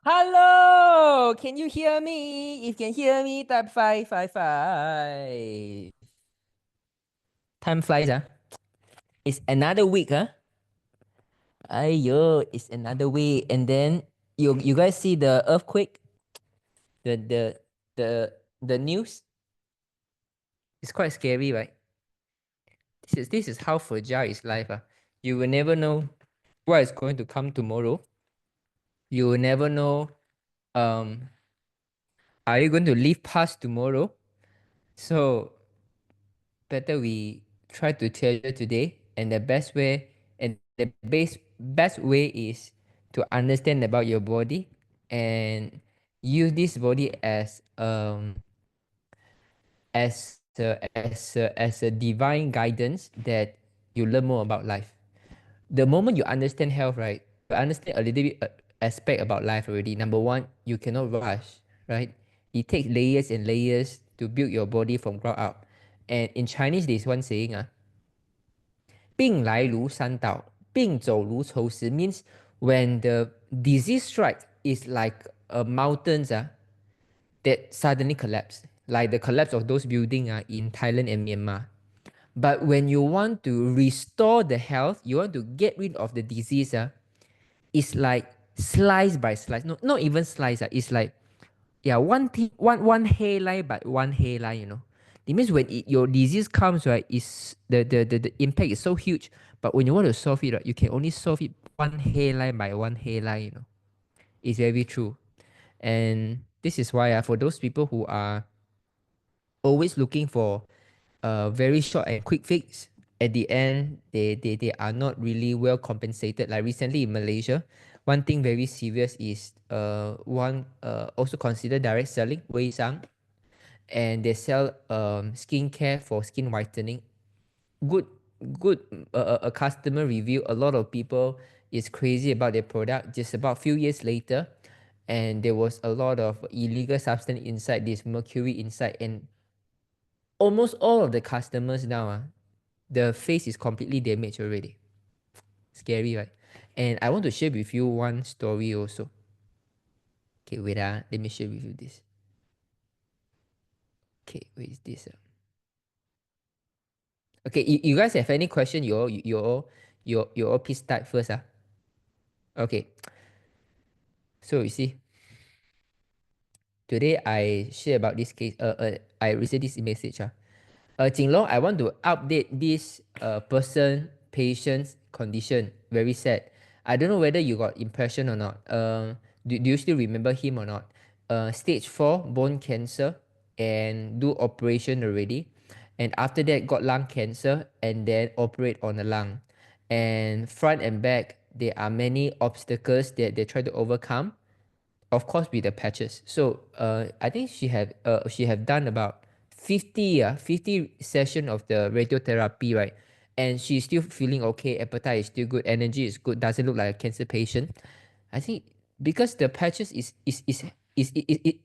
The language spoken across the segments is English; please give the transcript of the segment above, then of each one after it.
Hello, can you hear me? If you can hear me, type 555. Time flies, huh? It's another week, huh? Ayo, it's another week. And then you guys see the earthquake? The the the the news? It's quite scary, right? This is how fragile is life, huh? You will never know what is going to come tomorrow. You will never know um are you going to live past tomorrow? So better we try to treasure today, and the best way and the best way is to understand about your body and use this body as a divine guidance that you learn more about life. The moment you understand health, right, you understand a little bit aspect about life already. Number one, you cannot rush, right? It takes layers and layers to build your body from ground up. And in Chinese, there's one saying, 病来如山倒，病走如抽丝 means when the disease strikes, it's like a mountains that suddenly collapse, like the collapse of those buildings in Thailand and Myanmar. But when you want to restore the health, you want to get rid of the disease, it's like slice by slice. No, not even slice. It's like yeah, one hairline by one hairline. It means when your disease comes, right, is the impact is so huge. But when you want to solve it, right, you can only solve it one hairline by one hairline. It's very true. And this is why for those people who are always looking for a very short and quick fix, at the end they are not really well compensated. Like recently in Malaysia, one thing very serious is one also considered direct selling, Wei Sang, and they sell skincare for skin whitening. Good, good. A customer review. A lot of people is crazy about their product. Just about few years later, and there was a lot of illegal substance inside, this mercury inside, and almost all of the customers now, the face is completely damaged already. Scary, right? And I want to share with you one story also. Okay, wait, let me share with you this. Okay, where is this? Okay, you guys have any question? You all please type first. Okay, so you see, today I share about this case. I received this message. Jinlong, I want to update this person, patient's condition. Very sad. I don't know whether you got impression or not. Do you still remember him or not? Stage 4 bone cancer and do operation already. And after that got lung cancer and then operate on the lung. And front and back, there are many obstacles that they try to overcome, of course with the patches. So I think she have done about 50 session of the radiotherapy, right? And she's still feeling okay. Appetite is still good. Energy is good. Doesn't look like a cancer patient. I think because the patches is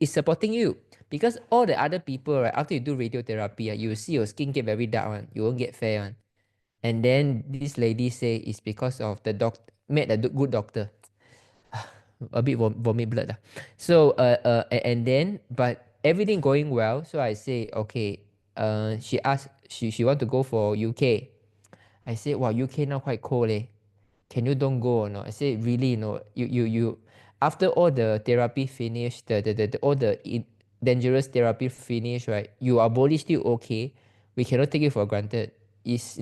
supporting you. Because all the other people, right, after you do radiotherapy, you will see your skin get very dark one. You won't get fair one. And then this lady say it's because of the doc met a good doctor. A bit vomit blood lah. So and then but everything going well. So I say okay. She asked she want to go for UK. I said wow, UK now quite cold leh. Can you don't go or not? I said really you after all the therapy finished, the all the dangerous therapy finished, right? Our body still okay. We cannot take it for granted. Is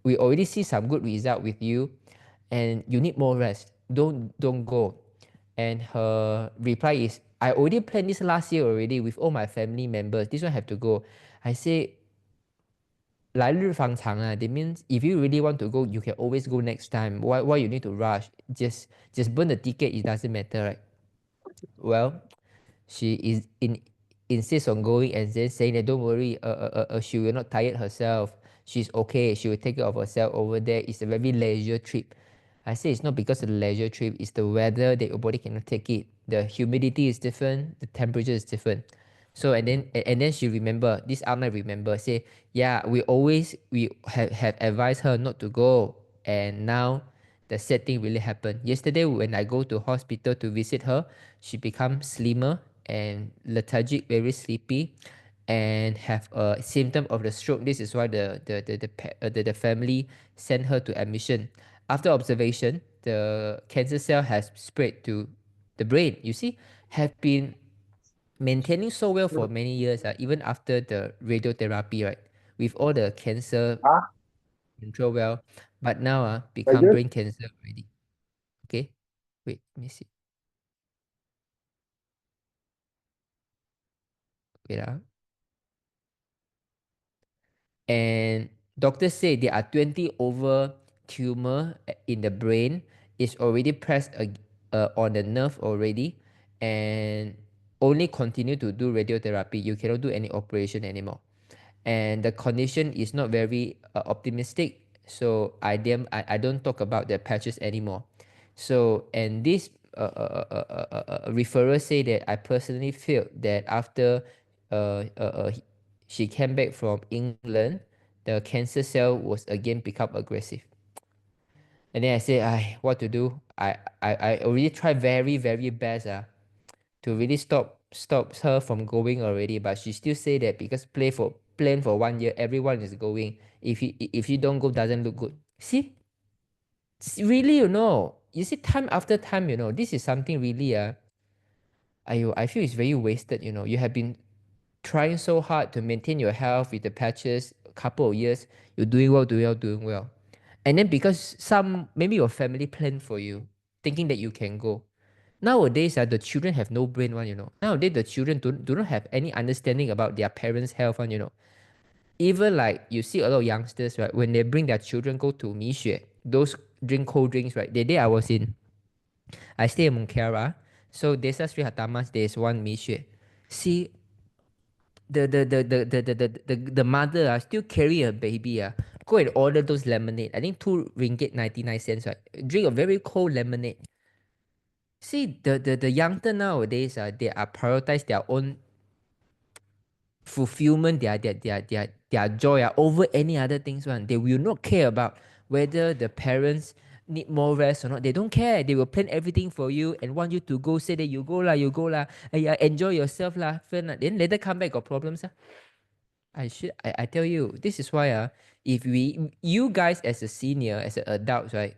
we already see some good result with you, and you need more rest. Don't go. And her reply is, I already planned this last year already with all my family members. This one have to go. I say 来日方长 That means if you really want to go, you can always go next time. Why you need to rush? Just burn the ticket. It doesn't matter, right? Well, she insists on going and then saying that don't worry, she will not tired herself. She's okay. She will take care of herself over there. It's a very leisure trip. I say it's not because of the leisure trip. It's the weather that your body cannot take it. The humidity is different. The temperature is different. So and then she remember this Ahmad remember say yeah we have advised her not to go, and now the sad thing really happened. Yesterday when I go to hospital to visit her, she become slimmer and lethargic, very sleepy, and have a symptom of the stroke. This is why the family sent her to admission. After observation, the cancer cell has spread to the brain. You see, have been maintaining so well for many years, even after the radiotherapy, right? With all the cancer Ah, control well, but now very become good. brain cancer already. Okay, wait, let me see. Wait And doctors say there are 20 over tumor in the brain. It's already pressed on the nerve already, and only continue to do radiotherapy. You cannot do any operation anymore. And the condition is not very optimistic. So I don't talk about the patches anymore. So and this referrer say that I personally feel that after uh, uh, uh, she came back from England, the cancer cell was again become aggressive. And then I say, what to do? I already tried very, very best to really stop her from going already, but she still say that because plan for 1 year, everyone is going. If you don't go, doesn't look good. See, really, you see, time after time, this is something really I feel it's very wasted. You have been trying so hard to maintain your health with the patches a couple of years. You're doing well, doing well, doing well. And then because maybe your family planned for you, thinking that you can go. Nowadays, the children have no brain one. Nowadays, the children do not have any understanding about their parents' health one. Even like you see a lot of youngsters, right? When they bring their children go to Misi, those drink cold drinks, right? The day I stay in Mungkera. So Desa Sri Hatamas, there's one Misi. See, the mother still carry a baby go and order those lemonade. I think 2 ringgit 99 cents, right? Drink a very cold lemonade. See the youngster nowadays they are prioritize their own fulfillment, their joy over any other things one. They will not care about whether the parents need more rest or not. They don't care. They will plan everything for you and want you to go. Say that you go lah. Enjoy yourself lah. Then later come back got problems. I tell you, this is why if you guys as a senior, as an adults, right,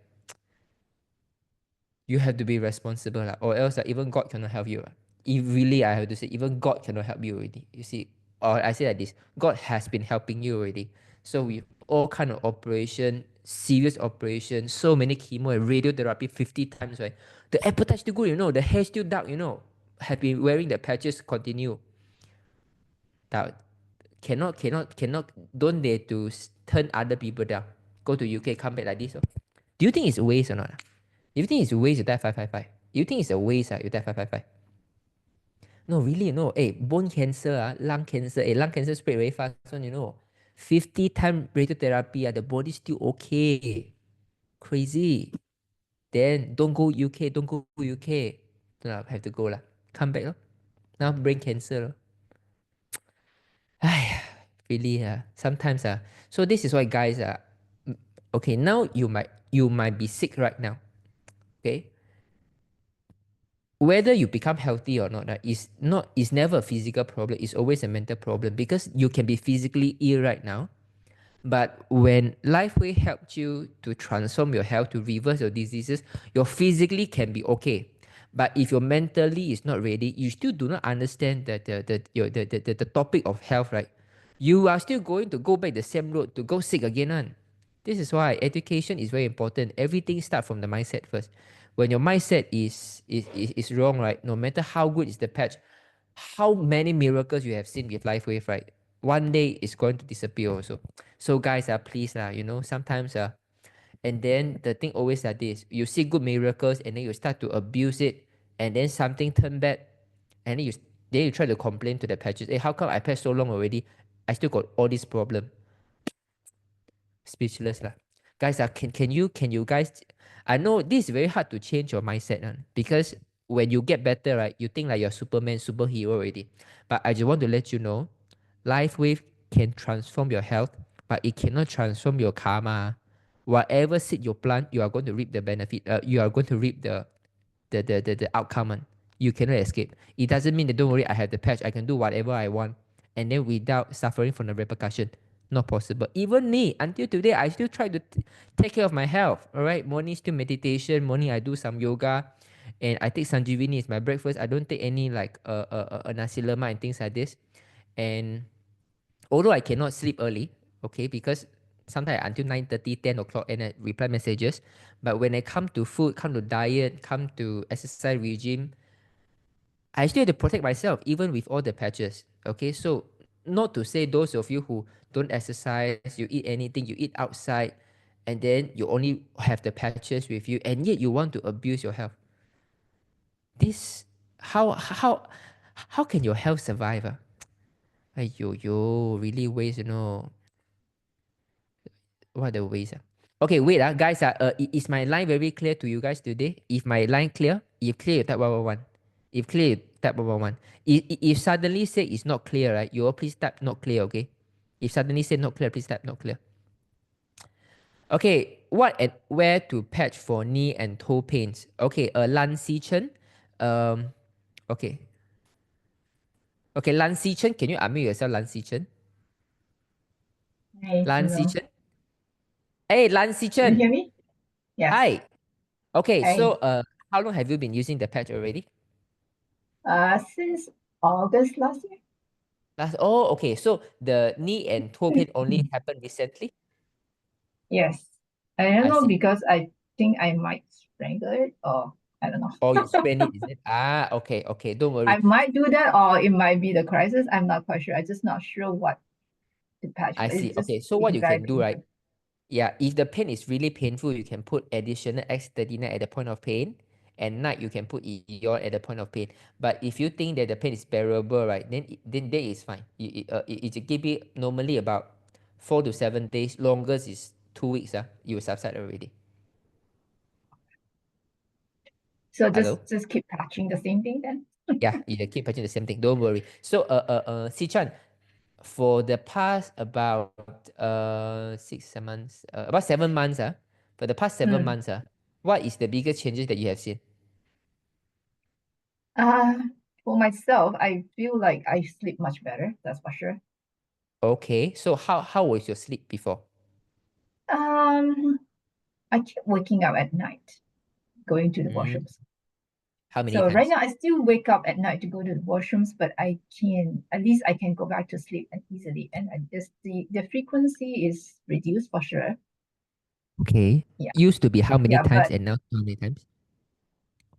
you have to be responsible or else even God cannot help you. If really I have to say, even God cannot help you already. You see, or I say like this, God has been helping you already. So with all kind of operation, serious operation, so many chemo and radiotherapy 50 times, right? The appetite still good, the hair still dark, have been wearing the patches continue. That cannot don't dare to turn other people down. Go to UK, come back like this. Do you think it's a waste or not? Do you think it's a waste you die 555? Do you think it's a waste you die 555? No, really, no. Hey, bone cancer, lung cancer, lung cancer spread very fast one. 50 time radiotherapy, the body still okay. Crazy. Then don't go UK, don't go UK. No, have to go lah. Come back. Now brain cancer.唉, really sometimes so this is why guys okay, now you might be sick right now. Okay, whether you become healthy or not, is never a physical problem. It's always a mental problem because you can be physically ill right now. But when LifeWay helped you to transform your health, to reverse your diseases, your physically can be okay. But if your mentally is not ready, you still do not understand the topic of health, right? You are still going to go back the same road to go sick again. This is why education is very important. Everything starts from the mindset first. When your mindset is wrong, right? No matter how good is the patch, how many miracles you have seen with LifeWave, right? One day it's going to disappear also. So guys, please sometimes and then the thing always like this: you see good miracles, and then you start to abuse it, and then something turn bad, and then you try to complain to the patches. Hey, how come I patched so long already? I still got all this problem. Speechless lah. Guys, can you guys? I know this is very hard to change your mindset, because when you get better, right, you think like you're Superman, superhero already. But I just want to let you know, LifeWave can transform your health, but it cannot transform your karma. whatever seed you plant, you are going to reap the benefit. You are going to reap the outcome. You cannot escape. It doesn't mean that don't worry, I have the patch, I can do whatever I want, and then without suffering from the repercussion. Not possible. Even me, until today, I still try to take care of my health. All right, morning still meditation. Morning I do some yoga, and I take sanjivini as my breakfast. I don't take any like nasi lemak and things like this. And although I cannot sleep early, okay, because sometimes until 9:30, 10 o'clock, and I reply messages. But when I come to food, come to diet, come to exercise regime, I still have to protect myself, even with all the patches. Okay, so not to say those of you who don't exercise, you eat anything, you eat outside, and then you only have the patches with you, and yet you want to abuse your health. This, how can your health survive? Yo, really waste, what the waste? Okay, wait, guys, is my line very clear to you guys today? If my line clear, if clear, you type 111. If clear, you type 111. If suddenly say it's not clear, right, you all please type not clear, okay? If suddenly say not clear, please type not clear. Okay, what and where to patch for knee and toe pains? Okay, Lan Si Chen. Um, okay. Okay, Lan Si Chen, can you unmute yourself, Lan Si Chen? Hi, Lan Si Jinlong. Chen? Hey, Lan Si Can you Chen. hear me? Yes. Hi. Okay, Hi. so how long have you been using the patch already? Since August last year. Okay. So the knee and toe pain only happened recently? Yes. I don't I know see. because I think I might strangle it or I don't know. Oh, you sprained it, is it? Okay, okay. Don't worry. I might do that or it might be the crisis. I'm not quite sure. I'm just not sure what the patch, I but see. it's just Okay, so what being you very can do, right? painful. Yeah, if the pain is really painful, you can put additional X39 at the point of pain. And night you can put Eon at the point of pain. But if you think that the pain is bearable, right, then that is fine. It give it normally about 4 to 7 days. Longest is 2 weeks. You will subside already. So Hello? just keep patching the same thing then. Yeah, you keep patching the same thing. Don't worry. So, Sichan, for the past about 6 months, about 7 months, for the past seven Mm. months, what is the biggest changes that you have seen? Uh, for myself, I feel like I sleep much better, that's for sure. Okay, so how was your sleep before? Um, I keep waking up at night, going to the Mm, washrooms. how many So right times? now I still wake up at night to go to the washrooms, but I can at least I can go back to sleep and easily. And I just the frequency is reduced for sure. Okay, Yeah. used to be how many Yeah, times but and now how many times?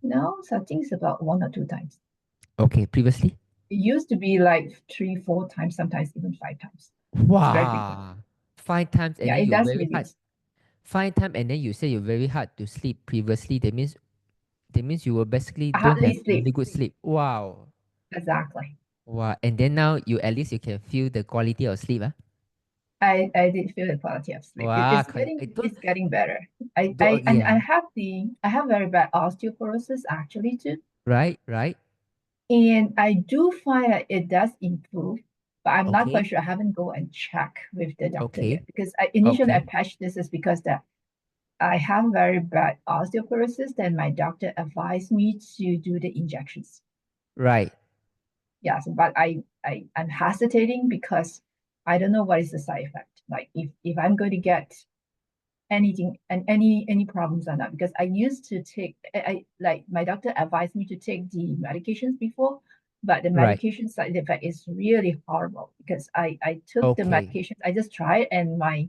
now so I think it's about 1 or 2 times. Okay, previously? It used to be like 3, 4 times, sometimes even 5 times. It's very frequent. Wow, 5 times and Yeah, then it you're does very hard. reduce. 5 times and then you say you're very hard to sleep previously. That means you will basically I don't hardly have sleep. really good sleep. Wow. Exactly. Wow. And then now you at least you can feel the quality of sleep. I did feel the quality of sleep. Wow. It's getting better. I Yeah. have very bad osteoporosis actually too. Right, right. And I do find that it does improve, but I'm not quite Okay. sure. I haven't go and check with the doctor Okay. yet because initially I Okay. patched this is because that I have very bad osteoporosis. Then my doctor advised me to do the injections. Right. Yes, but I'm hesitating because I don't know what is the side effect. Like if I'm going to get anything and any problems or not because I used to take I like my doctor advised me to take the medications before, but the Right. medication side effect is really horrible because I took the Okay. medications, I just tried and my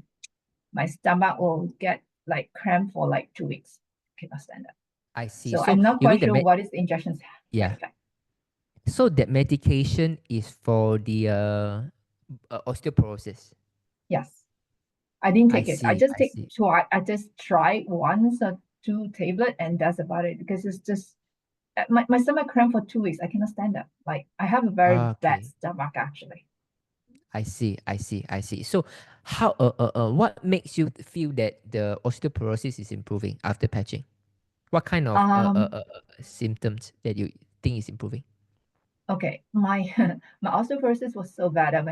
stomach will get like cramp for like 2 weeks. Cannot stand that. I see. So So I'm not you mean quite sure what is the injections side yeah. effect. So that medication is for the osteoporosis. Yes. I didn't I take it. I see. just I take see. try I just try once or two tablet and that's about it because it's just my stomach cramp for 2 weeks. I cannot stand that. Like I have a very bad Okay. stomach actually. I see. I see. I see. So what makes you feel that the osteoporosis is improving after patching? What kind of Um, symptoms that you think is improving? okay. My my osteoporosis was so bad that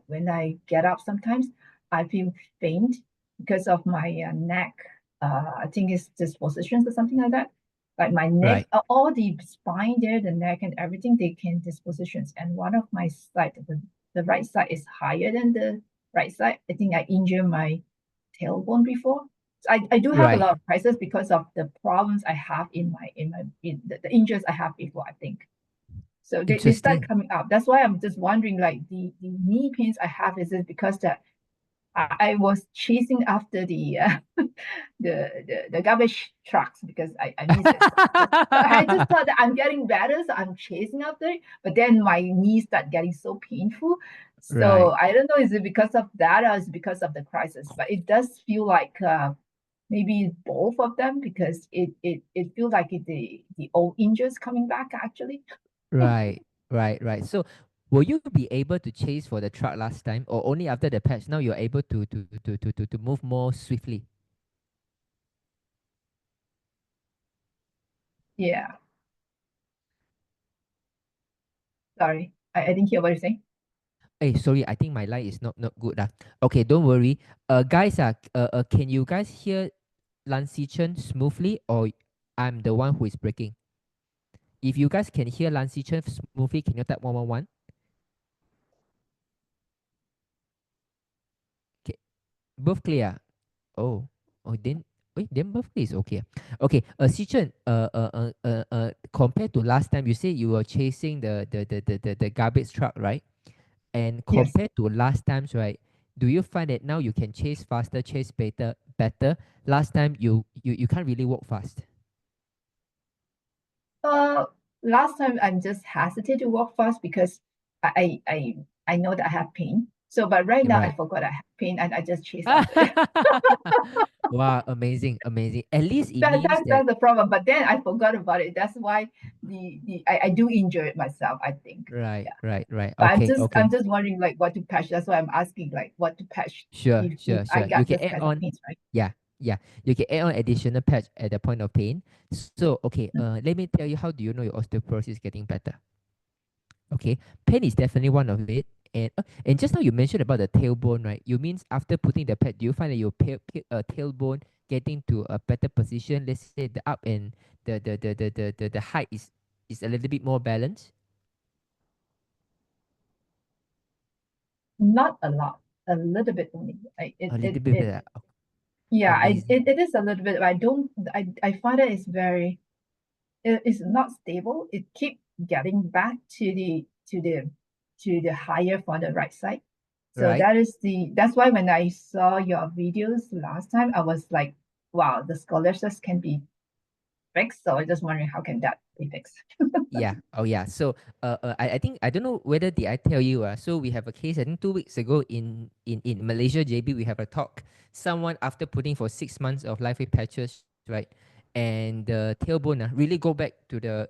when I get up sometimes I feel faint. because of my neck. I think it's dispositions or something like that. Like my neck, Right. all the spine there, the neck and everything, they can dispositions. And one of my side, the right side is higher than the right side. I think I injured my tailbone before. So I do have a Right. lot of crisis because of the problems I have in the injuries I have before, I think. So they start Interesting. coming up. That's why I'm just wondering, like the knee pains I have, is it because that I was chasing after the garbage trucks because I miss it. I just thought that I'm getting better, so I'm chasing after it. But then my knees start getting so painful. So Right. I don't know, is it because of that or is it because of the crisis? But it does feel like maybe both of them because it feels like the old injuries coming back actually. Right. Right. So will you be able to chase for the truck last time, or only after the patch now you're able to move more swiftly? Yeah. Sorry, I didn't hear what you're saying. Hey, sorry, I think my line is not good. Okay, don't worry. Guys, can you guys hear Lan Chen smoothly, or I'm the one who is breaking? If you guys can hear Lan Chen smoothly, can you type 111? Okay, both clear. Oh, then wait, then both clear is okay. Okay, Chen, compared to last time, you say you were chasing the garbage truck, right? And Yes. compared to last times, right? Do you find that now you can chase faster, chase better? Last time you can't really walk fast. Uh, Last time I'm just hesitate to walk fast because I know that I have pain. So, but right now I Right. forgot I have pain and I just chase after it. Wow, amazing. At least it means that That's the problem. But then I forgot about it. That's why I do injure it myself, I think. Yeah. right. But Okay, I'm okay. just wondering like what to patch. That's why I'm asking like what to patch Sure, if sure, I sure. You got can this add kind of on, pains, right? yeah, yeah. You can add on additional patch at the point of pain. So, okay, Mm. let me tell you how do you know your osteoporosis is getting better. Okay, pain is definitely one of it. And just now you mentioned about the tailbone, right? You means after putting the pad, do you find that your tailbone getting to a better position? Let's say the up and the height is a little bit more balanced. Not a lot, a little bit only. A little bit better. Yeah, Amazing. it is a little bit. But I find that it's very it's not stable. It keep getting back to the higher for the right side. So Right? that's why when I saw your videos last time, I was like, wow, the scholarships can be fixed. So I just wondering how can that be fixed? Yeah. Oh yeah. So I think I don't know whether did I tell you so we have a case I think 2 weeks ago in Malaysia JB we have a talk. Someone after putting for 6 months of live weight patches, right? And the tailbone really go back to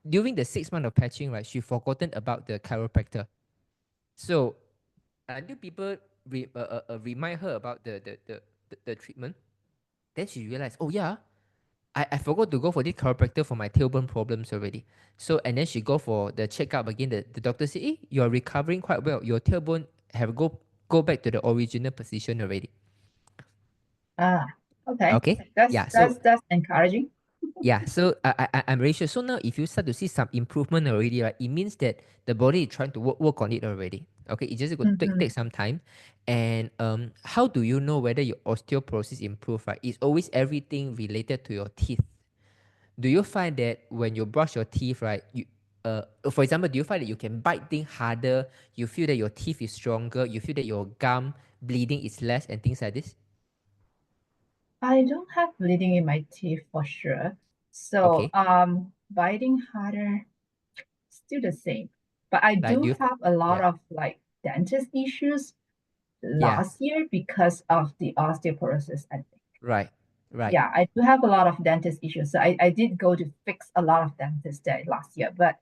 during the 6 months of patching, right? She forgotten about the chiropractor. So until people remind her about the treatment, then she realized, oh yeah, I forgot to go for this chiropractor for my tailbone problems already. So and then she go for the checkup again. The doctor say, you're recovering quite well. Your tailbone have go back to the original position already. Ah, okay. Okay. Yeah. That's encouraging. So I'm very sure. So now if you start to see some improvement already, right, it means that the body is trying to work on it already. Okay, it just going to take Mhm. some time. And how do you know whether your osteoporosis improve, right? It's always everything related to your teeth. Do you find that when you brush your teeth, right, for example, do you find that you can bite things harder? You feel that your teeth is stronger. You feel that your gum bleeding is less and things like this. I don't have bleeding in my teeth for sure. So Okay, biting harder, still the same. But I like do do you? have a lot Yeah, of like dentist issues yeah, last year because of the osteoporosis, I think. right, right. Yeah, I do have a lot of dentist issues. So I did go to fix a lot of dentist there last year. But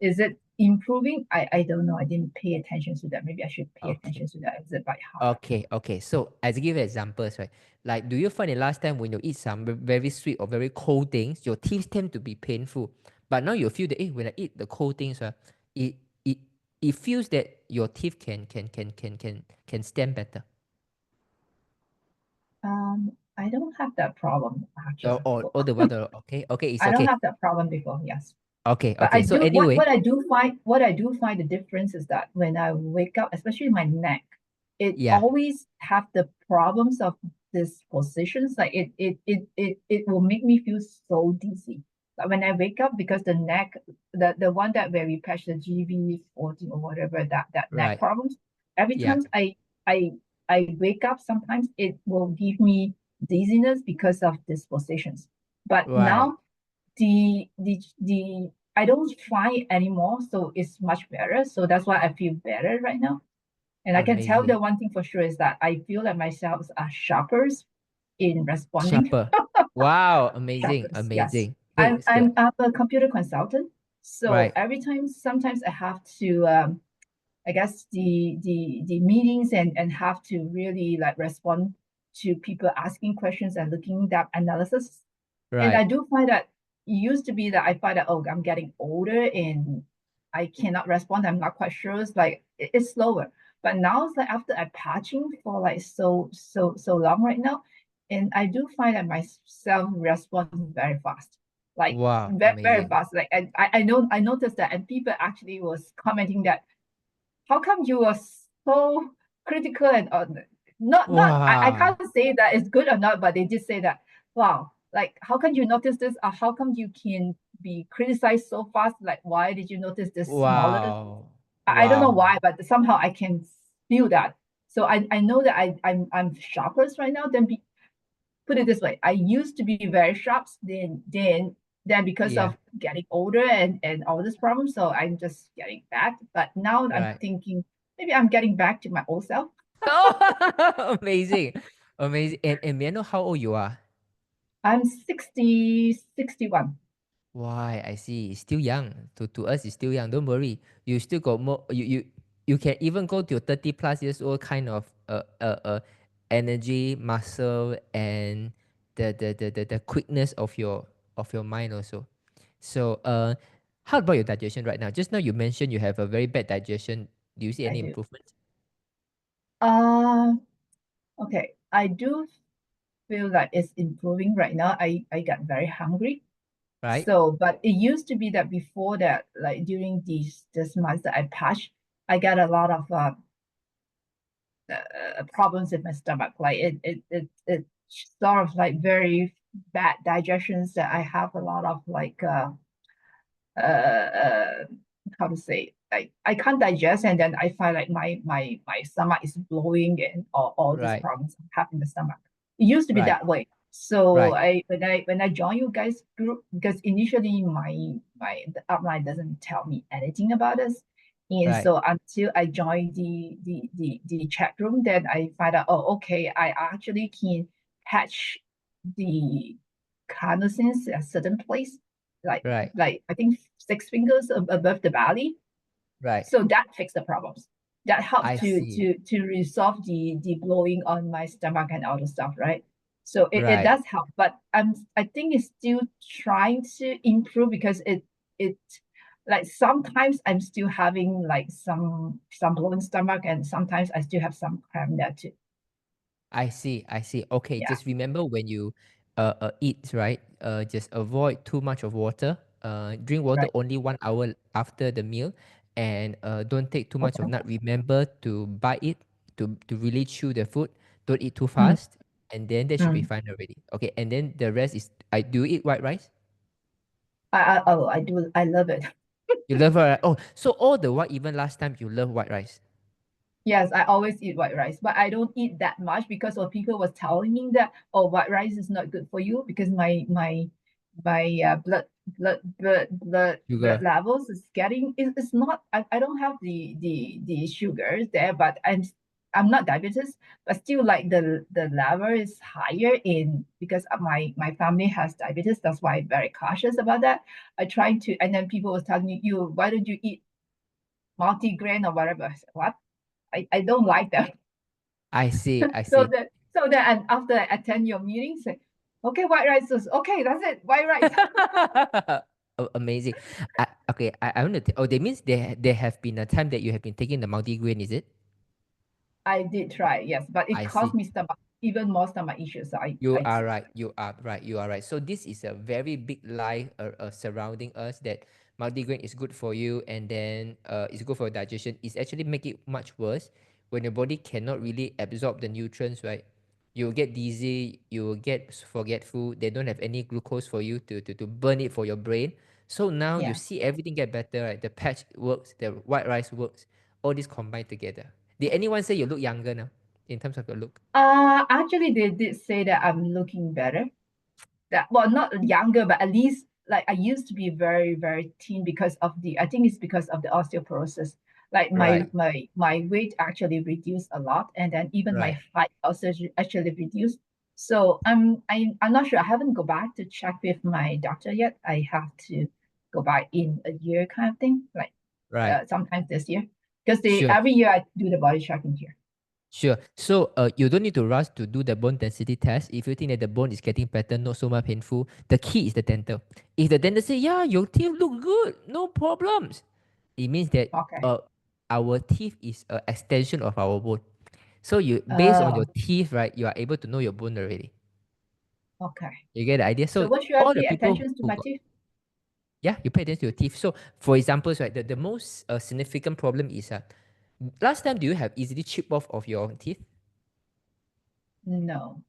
is it improving? I don't know. I didn't pay attention to that. Maybe I should pay Okay, attention to that. Is it bite harder? okay. So as I give you examples, right? Like, do you find the last time when you eat some very sweet or very cold things, your teeth tend to be painful, but now you feel that when I eat the cold things, it it it feels that your teeth can stand better. I don't have that problem actually. Or the weather. Okay, it's I don't okay. have that problem before, yes. Okay, But I so do anyway, what I do find the difference is that when I wake up, especially my neck, it yeah, always have the problems of these positions. Like it will make me feel so dizzy. Like when I wake up, because the neck, the one that where we patch the GV14 or whatever, that neck right, problems, every yeah, time I I wake up, sometimes it will give me dizziness because of these positions. But right, now the I don't find anymore, so it's much better. So that's why I feel better right now. And I can tell amazing. the one thing for sure is that I feel like myself are sharper in responding. Sharper. Wow, amazing, Sharper, yes. amazing. Okay, I'm a computer consultant, so right, every time sometimes I have to I guess the meetings and have to really like respond to people asking questions and looking at analysis. And I right, do find that it used to be that I find that, oh, I'm getting older and I cannot respond. I'm not quite sure. It's like it's slower. But now it's like after I patching for like so long right now, and I do find that myself responds very fast, like wow, very amazing. fast. Like I noticed that, and people actually was commenting that how come you are so critical and not I Wow, can't say that it's good or not, but they just say that, wow, like how can you notice this, or how come you can be criticized so fast, like why did you notice this smaller things? wow, I don't know wow, why, but somehow I can feel that. So I know that I'm sharper right now than put it this way, I used to be very sharp, then because yeah, of getting older and all this problem, so I'm just getting back. But now I'm right. thinking maybe I'm getting back to my old self. Oh, amazing, amazing. And may I know how old you are? I'm 61. Why, I see. It's still young. To us, it's still young. Don't worry. You still got more. You can even go to your 30 plus years old kind of energy, muscle, and the quickness of your mind also. So how about your digestion right now? Just now you mentioned you have a very bad digestion. Do you see I any do. improvement? Uh, okay. I do feel like it's improving right now. I got very hungry. Right? So, but it used to be that before that, like during these this months that I passed, I got a lot of problems with my stomach. Like it sort of like very bad digestions that I have a lot of like how to say, I can't digest, and then I find like my stomach is blowing and all these Right. problems I have in the stomach. It used to be Right. that way. So Right. when I joined you guys group, because initially the upline doesn't tell me anything about this. And Right. so until I joined the chat room, then I find out, oh, okay, I actually can patch the carnosins at a certain place, like Right. like I think 6 fingers above the belly. Right. So that fixed the problems. That helps I to see. to resolve the blowing on my stomach and all the stuff, right? So it Right. does help, but I think it's still trying to improve because it like sometimes I'm still having like some blowing stomach, and sometimes I still have some cramp there too. I see, I see. Okay, Yeah. just remember when you eat, right? Just avoid too much of water. Drink water Right. only 1 hour after the meal, and don't take too much of Okay. nut. Remember to bite it to really chew the food. Don't eat too Mm, fast, and then that should be mm. fine already. Okay, and then the rest is I do you eat white rice? I do, I love it. You love it. Oh, so all the while, even last time you love white rice. Yes, I always eat white rice, but I don't eat that much because of people was telling me that, oh, white rice is not good for you because my blood Sugar. levels is getting, it's not, I don't have the sugars there, but I'm not diabetes, but still like the level is higher in because of my family has diabetes. That's why I'm very cautious about that. I try to, and then people was telling me, you, why don't you eat multi-grain or whatever? I said, what? I don't like that. I see, I So see. that so that and after I attend your meeting, say, okay, white rice is okay, that's it, white rice. Oh, amazing. Okay, I want to. Oh, that means there have been a time that you have been taking the multigrain, is it? I did try, yes, but it I caused see. me stomach. even more stomach issues. So You are right. You are right. You are right. So this is a very big lie surrounding us that multigrain is good for you and then it's good for digestion. It's actually make it much worse when your body cannot really absorb the nutrients, right? You'll get dizzy, you will get forgetful. They don't have any glucose for you to burn it for your brain. So now you yeah. see everything get better, right? The patch works, the white rice works, all this combined together. Did anyone say you look younger now in terms of your look? Actually, they did say that I'm looking better. That well, not younger, but at least like I used to be very, very thin because of I think it's because of the osteoporosis. Like Right, my weight actually reduced a lot, and then even my right. height also actually reduced. So I'm not sure. I haven't go back to check with my doctor yet. I have to go back in a year kind of thing, like Right. sometimes this year, because they Sure. every year I do the body checking here. Sure. So you don't need to rush to do the bone density test. If you think that the bone is getting better, not so much painful, the key is the dental. If the dental say, yeah, your teeth look good, no problems, it means that Okay. uh, our teeth is an extension of our bone. So you based on your Oh, teeth, right, you are able to know your bone already. okay. You get the idea? So So what should I all the pay people attention to who my got, teeth? yeah, you pay attention to your teeth. So for example, right, the most significant problem is last time do you have easily chip off of your teeth? No.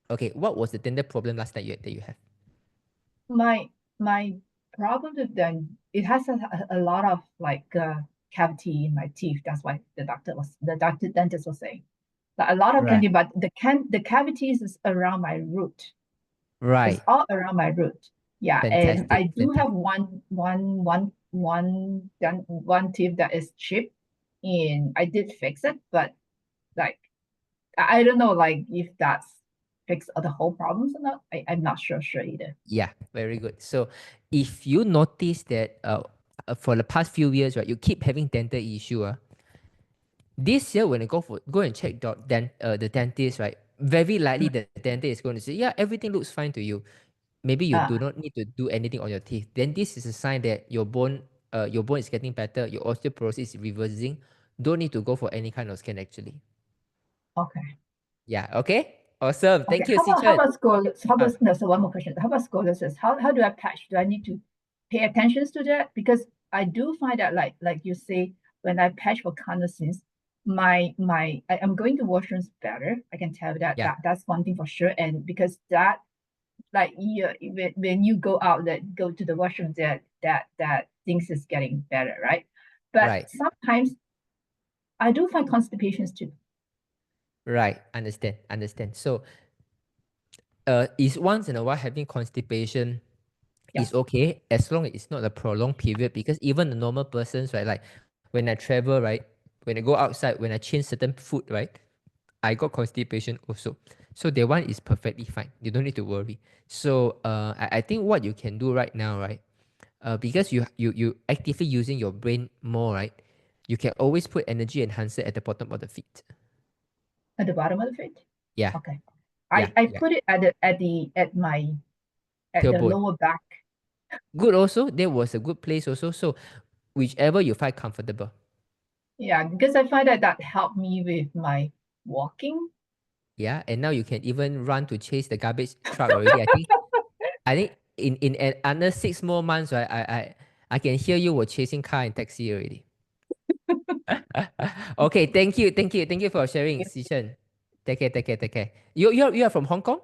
Okay, what was the dental problem last time that you have? My problem with them, it has a lot of like cavity in my teeth. That's why the dentist was saying. Like a lot of Right. candy, but the cavities is around my root. It's Right. all around my root. Yeah, and I Fantastic. do have Fantastic. one tooth that is chipped, and I did fix it, but like I don't know like if that's fix the whole problems or not. I'm not sure either. Yeah, very good. So if you notice that for the past few years, right, you keep having dental issue, this year when you go and check the dentist, right, very likely the dentist is going to say, yeah, everything looks fine to you. Maybe you do Ah, not need to do anything on your teeth. Then this is a sign that your bone is getting better, your osteoporosis is reversing. Don't need to go for any kind of scan actually. okay. Yeah, okay? Awesome. Okay, Thank you, how Sichan. about scoliosis? How Uh, about no? So one more question. How about scoliosis? How do I patch? Do I need to pay attention to that? Because I do find that like you say, when I patch for convalescence, I'm going to washrooms better. I can tell that yeah, that's one thing for sure. And because that like when you go out that go to the washroom that things is getting better, right? But right, sometimes I do find constipations too. right. Understand, understand. So, is once in a while having constipation is Yes. okay as long as it's not a prolonged period because even the normal persons, right, like when I travel, right, when I go outside, when I change certain food, right, I got constipation also. So that one is perfectly fine. You don't need to worry. So I think what you can do right now, right, because you actively using your brain more, right, you can always put energy enhancer at the bottom of the feet. At the bottom of the feet. Yeah, Okay. yeah, I yeah. put it at the Tailbone. lower back. Good also. That was a good place also. So whichever you find comfortable. Yeah, because I find that that helped me with my walking. Yeah, and now you can even run to chase the garbage truck already. I think in under 6 more months, right? I can hear you were chasing car and taxi already. Okay, thank you for sharing, Sishan. Take care, take care, take care. You are from Hong Kong?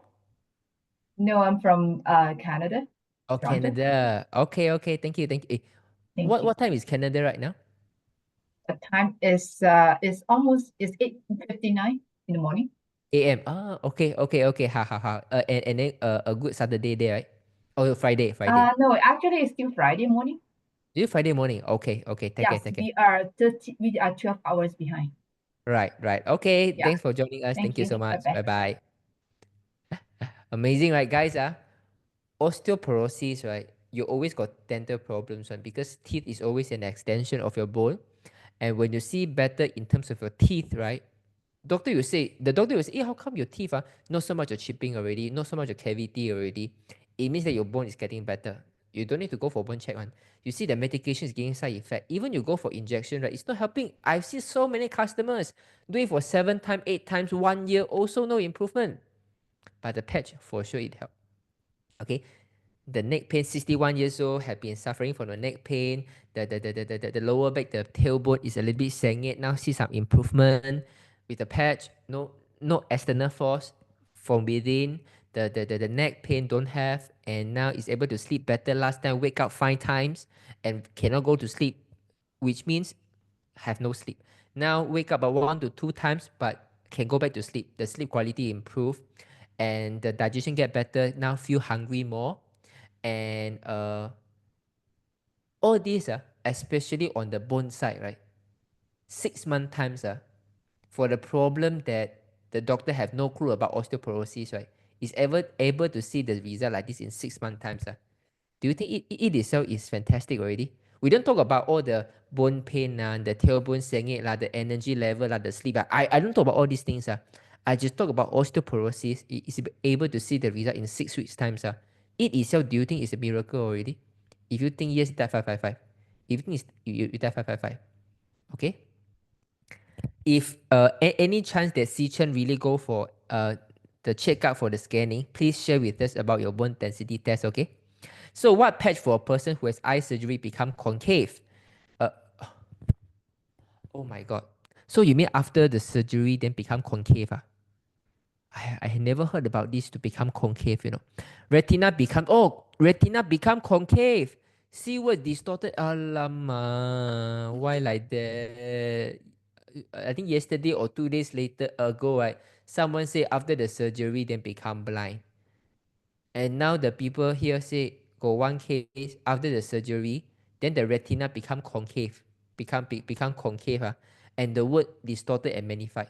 No, I'm from Canada, Oh, Toronto. Canada. Okay, okay, thank you, thank you. Thank you. What time is Canada right now? The time is almost is 8:59 in the morning. AM. Ah, okay, okay, okay. Ha ha ha. And then a good Saturday day, right? Oh, Friday, Friday. No, actually it's still Friday morning. You Friday morning. Okay, okay. Take care, Yes, take care. we are 12 hours behind. Right, right. Okay. Yeah. Thanks for joining us. Thank Thank you you. so Bye much. bye. Bye bye. Amazing, right, guys? Osteoporosis, right? You always got dental problems, right? Because teeth is always an extension of your bone. And when you see better in terms of your teeth, right? The doctor will say, hey, how come your teeth are not so much of chipping already, not so much of cavity already? It means that your bone is getting better. You don't need to go for bone check one. You see the medication is giving side effect. Even you go for injection, right? It's not helping. I've seen so many customers do it for 7 times, 8 times, 1 year, also no improvement. But the patch, for sure it helped. Okay, the neck pain, 61 years old, have been suffering from the neck pain. The lower back, the tailbone is a little bit sengit. Now see some improvement with the patch. No external force from within. The neck pain don't have, and now is able to sleep better. Last time wake up 5 times and cannot go to sleep, which means have no sleep. Now wake up about 1 to 2 times, but can go back to sleep. The sleep quality improve, and the digestion get better. Now feel hungry more, and all these especially on the bone side, right? 6 month times for the problem that the doctor have no clue about osteoporosis, right? Is ever able to see the result like this in 6 month times. Do you think it itself is fantastic already? We don't talk about all the bone pain, the tailbone sengit, the energy level, the sleep. I don't talk about all these things. I just talk about osteoporosis. It is able to see the result in 6 weeks times. It itself, do you think it's a miracle already? If you think yes, you type 555. If you think it's, you type 555. Okay? If any chance that Si Chen really go for the checkup for the scanning, please share with us about your bone density test, okay? So what patch for a person who has eye surgery become concave? Uh, oh my god. So you mean after the surgery then become concave? I had never heard about this to become concave, retina become concave. See what distorted. Alamak, why like that? I think yesterday or 2 days later ago, right? Someone say after the surgery then become blind. And now the people here say got one case after the surgery, then the retina become concave, become concave, and the word distorted and magnified.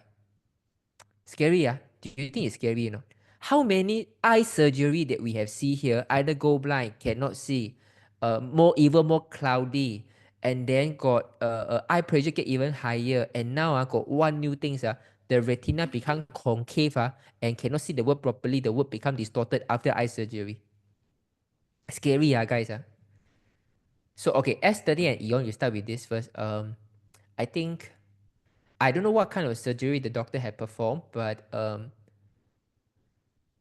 Scary, Do you think it's scary, How many eye surgery that we have see here, either go blind, cannot see, more even more cloudy, and then got eye pressure get even higher, and now got one new things, the retina become concave, and cannot see the word properly, the word become distorted after eye surgery. Scary, guys. So okay, S30 and Eon, you start with this first. I think I don't know what kind of surgery the doctor had performed, but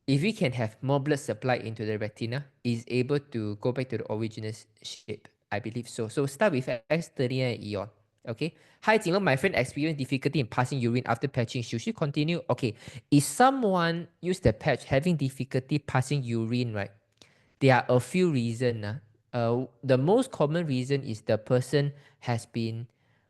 if we can have more blood supply into the retina, is able to go back to the original shape. I believe so. So start with S30 and Eon. Okay. Hi, Jinlong. My friend experienced difficulty in passing urine after patching. Should she continue? Okay. If someone use the patch having difficulty passing urine, right? There are a few reasons. The most common reason is the person has been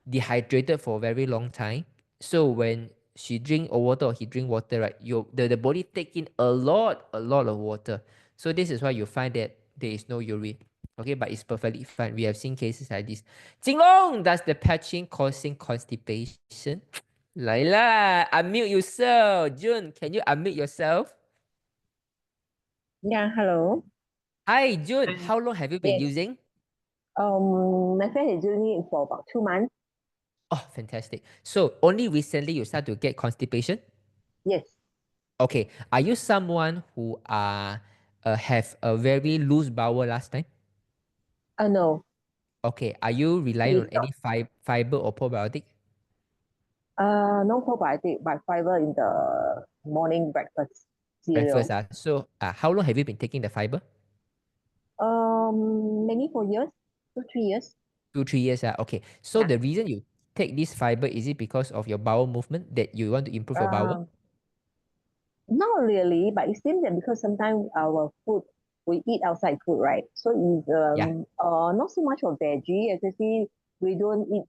dehydrated for a very long time. So when she drink water or he drink water, right, the body take in a lot of water. So this is why you find that there is no urine. Okay, but it's perfectly fine. We have seen cases like this. Jinglong, does the patching causing constipation? Laila, unmute yourself. Jun, can you unmute yourself? Yeah, hello. Hi, June. How long have you been Yes. using? My friend is using it for about 2 months. Oh, fantastic. So only recently you start to get constipation? Yes. Okay. Are you someone who have a very loose bowel last time? No. Okay. Are you relying We on any fiber or probiotic? no probiotic, but fiber in the morning breakfast Breakfast. cereal. So how long have you been taking the fiber? Maybe 4 years, 2, 3 years. 2, 3 years. Okay. So Yeah. the reason you take this fiber, is it because of your bowel movement that you want to improve your bowel? Not really, but it seems that because sometimes our food we eat outside food, right? So it's Yeah. not so much of veggie, especially we don't eat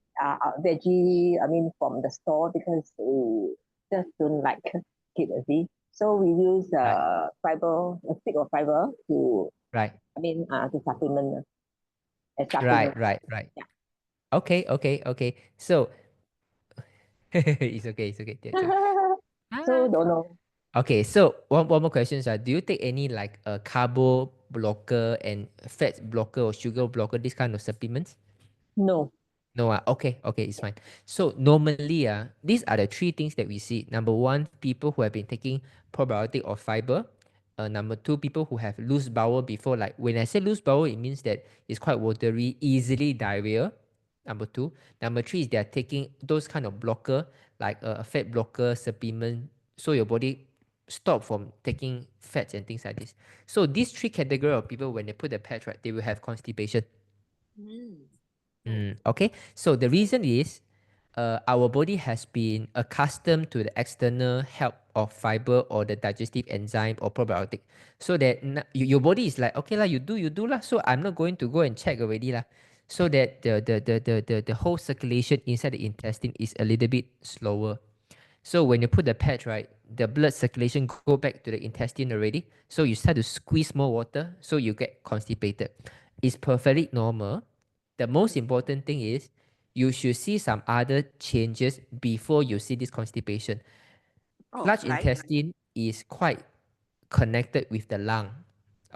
veggie. I mean from the store because we just don't like it. You see, so we use Right. fiber, a stick of fiber to Right. to supplement as Right. supplement. Right. Right. Yeah. Okay. Okay. Okay. So it's okay. It's okay. That's okay. So Ah. don't know. Okay, so one more question, sir. Do you take any like a carbo blocker and fat blocker or sugar blocker, this kind of supplements? No. No, okay, it's fine. So normally, these are the three things that we see. Number one, people who have been taking probiotic or fiber, Number two, people who have loose bowel before, like when I say loose bowel, it means that it's quite watery, easily diarrhea. Number two. Number three is they are taking those kind of blocker, like a fat blocker, supplement, so your body stop from taking fats and things like this. So these three category of people, when they put the patch, right, they will have constipation. Okay, so the reason is our body has been accustomed to the external help of fiber or the digestive enzyme or probiotic, so that your body is like, okay lah, you do lah, so I'm not going to go and check already lah, so that the whole circulation inside the intestine is a little bit slower. So when you put the patch, right, the blood circulation go back to the intestine already, so you start to squeeze more water, so you get constipated. It's perfectly normal. The most important thing is you should see some other changes before you see this constipation. Large intestine is quite connected with the lung.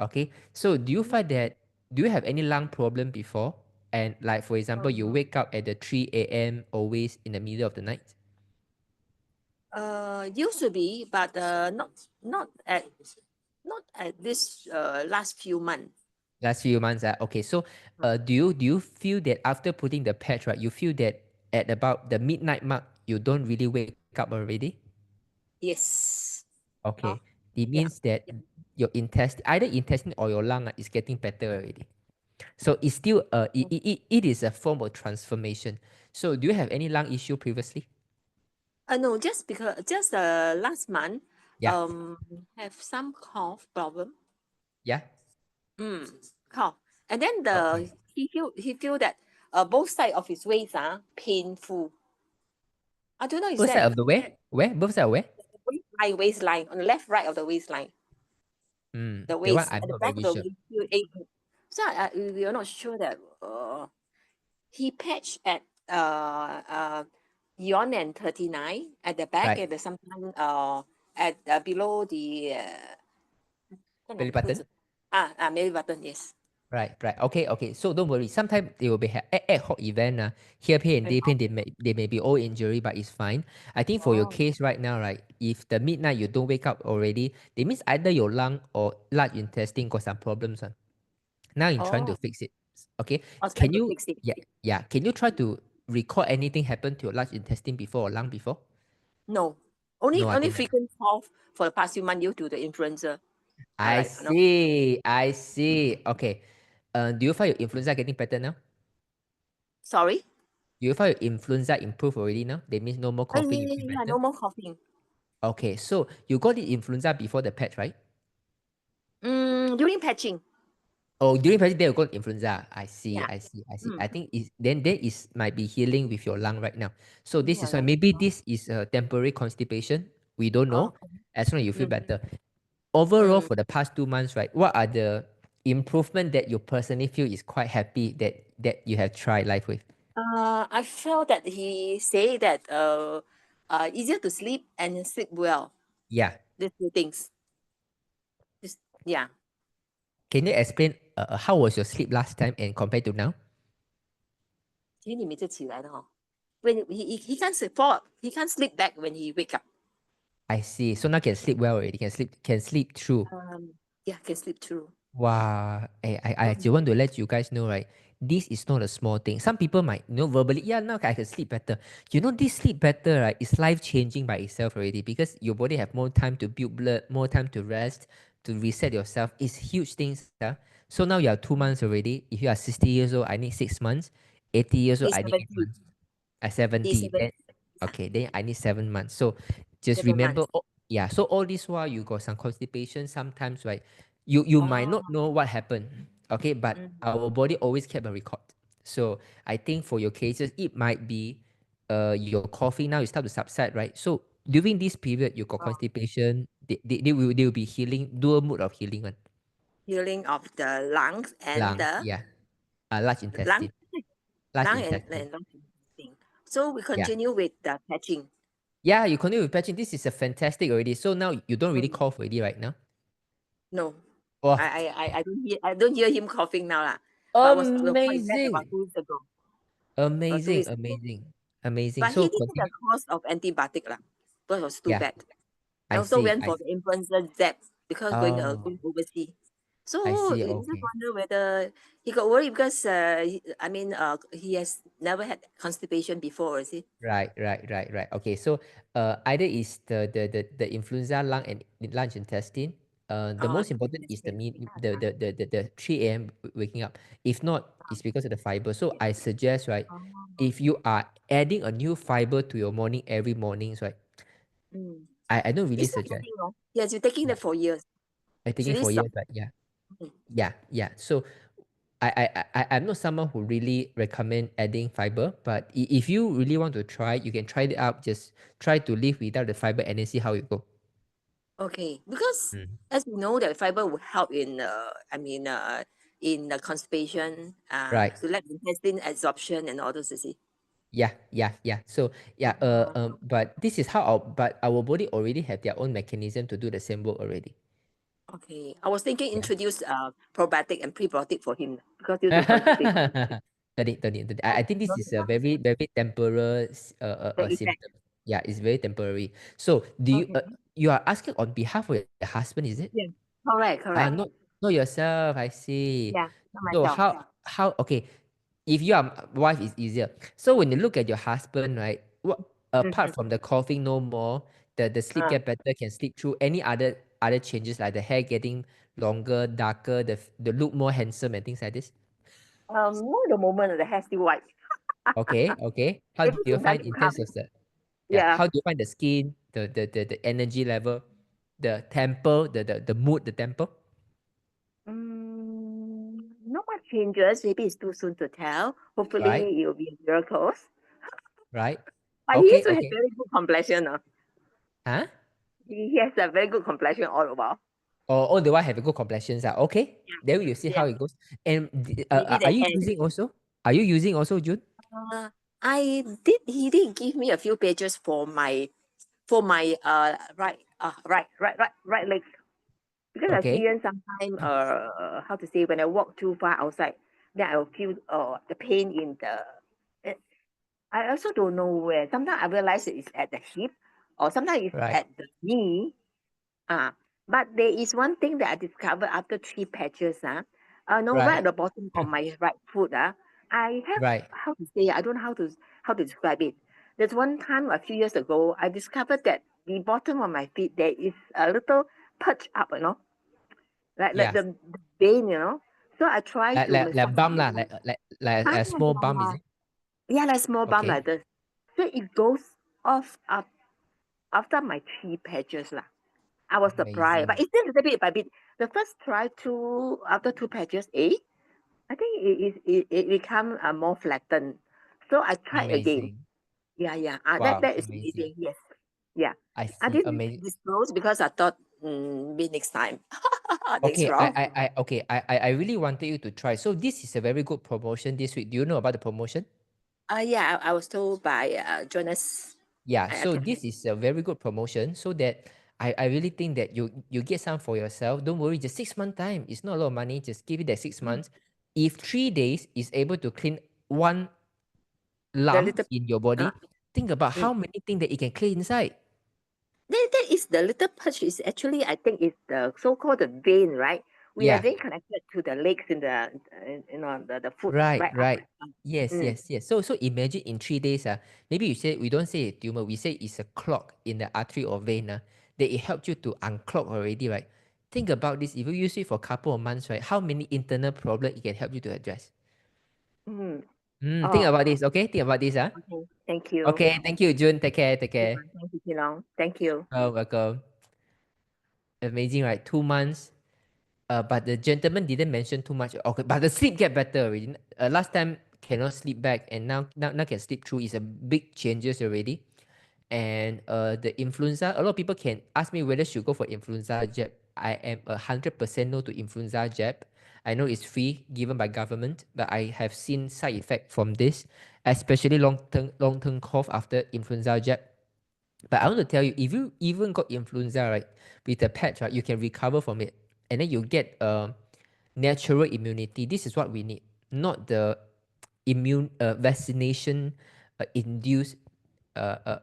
Okay, so do you find that, do you have any lung problem before? And like, for example, you wake up at the 3 a.m. always in the middle of the night? Used to be, but not at this last few months. Last few months, okay. So, do you feel that after putting the patch, right, you feel that at about the midnight mark, you don't really wake up already? Yes. Okay. It means that your intestine, either intestine or your lung, is getting better already. So it's still it is a form of transformation. So do you have any lung issue previously? No, just last month, Yeah. have some cough problem. Yeah. Cough, and then he feel that both sides of his waist are painful. I don't know, is Both that side of the where? Where? Both side of where? waistline on the left, right of the waistline. The That one waist I'm at the not back very of the sure. waist feel aching. So we are not sure that he patched at Yon and 39 at the back, Right. and sometimes at below the Belly button? belly button, yes. Right. Okay. So don't worry. Sometimes they will be ad hoc event. Here pain and there pain, they may be all injury, but it's fine. I think for your case right now, right, if the midnight you don't wake up already, it means either your lung or large intestine got some problems. Now you're trying to fix it. Okay. I'll try Can to you fix it. yeah. Can you try to recall anything happened to your large intestine before or lung before? No. No, I Only think not. frequent cough for the past few months due to the influenza. I Like, you know, see. Okay. Do you find your influenza getting better now? sorry? Do you find your influenza improve already now? That means no more coughing, you feel better? No more coughing. Okay, so you got the influenza before the patch, right? During patching. Oh, during patching, then you got influenza. I see. Yeah. I think then there is might be healing with your lung right now. So this is why maybe this is a temporary constipation. We don't know. As long as you feel better. Overall, for the past 2 months, right, what are the improvement that you personally feel is quite happy that you have tried life with? I felt that he say that easier to sleep and sleep well. Yeah. These two things. Yeah. Can you explain how was your sleep last time and compared to now? 其实你每次起来的哦 when he can't fall, he can't sleep back when he wake up. I see. So now can sleep well already. Can sleep through. Yeah, can sleep through. Wow. I just want to let you guys know, right? This is not a small thing. Some people might verbally, yeah, now I can sleep better. This sleep better, right, is life changing by itself already, because your body have more time to build blood, more time to rest, to reset yourself. It's huge things. So now you are 2 months already. If you are 60 years old, I need 6 months. 80 years old, He's I need 8 months. 70. He's 70. Okay, then I need 7 months. So just 7 remember, months. yeah. So all this while you got some constipation sometimes, right? You might not know what happened, okay, but our body always kept a record. So I think for your cases, it might be your coffee now you start to subside, right? So during this period, you got constipation, they will be healing, dual mode of healing one. Healing of the lungs and the Yeah. Large intestine. Large lung intestine. and lung intestine. So we continue with the patching. Yeah, you continue with patching. This is a fantastic already. So now you don't really cough already right now? No. Oh. I don't hear him coughing now lah. But was quite bad about 2 weeks ago. Amazing. But So he didn't the course of antibiotic lah. But it was too bad. I I also see. went for the influenza jab because going Oh, overseas. So I see. I just Okay. wonder whether he got worried because he has never had constipation before, is it? Right. Okay. So, either is the influenza lung and large intestine. The most important is the 3 a.m. waking up. If not, it's because of the fiber. So I suggest, right, Oh. if you are adding a new fiber to your morning every morning, right, Mm. I don't really It's not suggest. easy, no? Yes, you're taking Yeah. that for years. I Should taking we for stop? years, but yeah. Mm. Yeah. So I'm not someone who really recommend adding fiber, but if you really want to try, you can try it out. Just try to live without the fiber and then see how it go. Okay, because Mm. as we know that fiber will help in the constipation, Right. to let the intestine absorption and all those, you see. Yeah. So yeah, but this is how our body already have their own mechanism to do the same work already. Okay, I was thinking Yeah. introduce probiotic and prebiotic for him because due to constipation, Don't need. I think this not is a enough very temporary the effect. symptom. Yeah, it's very temporary. So Okay. you are asking on behalf of your husband, is it? Yeah. Correct. Not yourself. I see. Yeah, not So myself. how okay? If you are wife, is easier. So when you look at your husband, right? What apart Mm-hmm. from the coughing no more, the sleep get better, can sleep through. Any other changes like the hair getting longer, darker, the look more handsome and things like this. More the moment the hair still white. Okay. How do Maybe you the time find to in come. terms of the Yeah. How do you find the skin, the energy level, the tempo, the mood, the tempo? Not much changes. Maybe it's too soon to tell. Right? Hopefully, it will be a miracle. Right? But he used Okay, to have okay. very good complexion. Huh? He has a very good complexion all the while. Or the one have a good complexions. Okay. Then we will see Yeah. how it goes. And Maybe the are you hair. using also? Are you using also, June? I did. He did give me a few pages for my right leg because I Okay. experience sometimes how to say when I walk too far outside, then I will feel the pain in the. eh, I also don't know where. Sometimes I realize it's at the hip, or sometimes it's Right. at the knee. But there is one thing that I discovered after 3 patches. No, right at Right. the bottom of my right foot. I have Right. how to say. I don't know how to describe it. There's one time a few years ago, I discovered that the bottom of my feet there is a little perch up, like Yeah. the vein. So I try to Like massage bump lah, it. like a small bump, is it? Yeah, like small bump Okay. like this. So it goes off up after my 3 patches lah. I was surprised, but Amazing. it's still a little bit by bit. The first try after 2 patches, I think it become more flattened. So I tried again. Amazing. Yeah. That Wow, that is amazing. amazing. Yes. Yeah. I I see. didn't Amazing. disclose because I thought maybe next time. Next Okay, round. I really wanted you to try. So this is a very good promotion this week. Do you know about the promotion? Yeah, I was told by Jonas. Yeah, I so attended. this is a very good promotion so that I really think that you get some for yourself. Don't worry, just 6 month time. It's not a lot of money. Just give it that 6 months. If 3 days is able to clean one The lump little in your body, think about mm. how many things that it can clean inside. That is the little patch is actually I think it's the so-called the vein, right? We have Yeah, vein connected to the legs in the the foot right, right up. right. Yes, Mm. yes, yes. So imagine in 3 days, maybe we don't say a tumor, we say it's a clog in the artery or vein, that it helps you to unclog already, right? Think about this. If you use it for a couple of months, right, how many internal problems it can help you to address? Mm. Think Oh, about this, okay? Think about this, okay. Thank you. Okay, thank you, June. Take care, take Yeah, care. thank you, Jinlong. Thank you. Oh, welcome. Amazing, right? 2 months. But the gentleman didn't mention too much. Okay, but the sleep get better already. Last time cannot sleep back, and now can sleep through. Is a big changes already. And the influenza, a lot of people can ask me whether should go for influenza jab. I am 100% no to influenza jab. I know it's free given by government, but I have seen side effect from this, especially long term cough after influenza jab. But I want to tell you, if you even got influenza, right, with a patch, right, you can recover from it, and then you get natural immunity. This is what we need, not the immune vaccination induced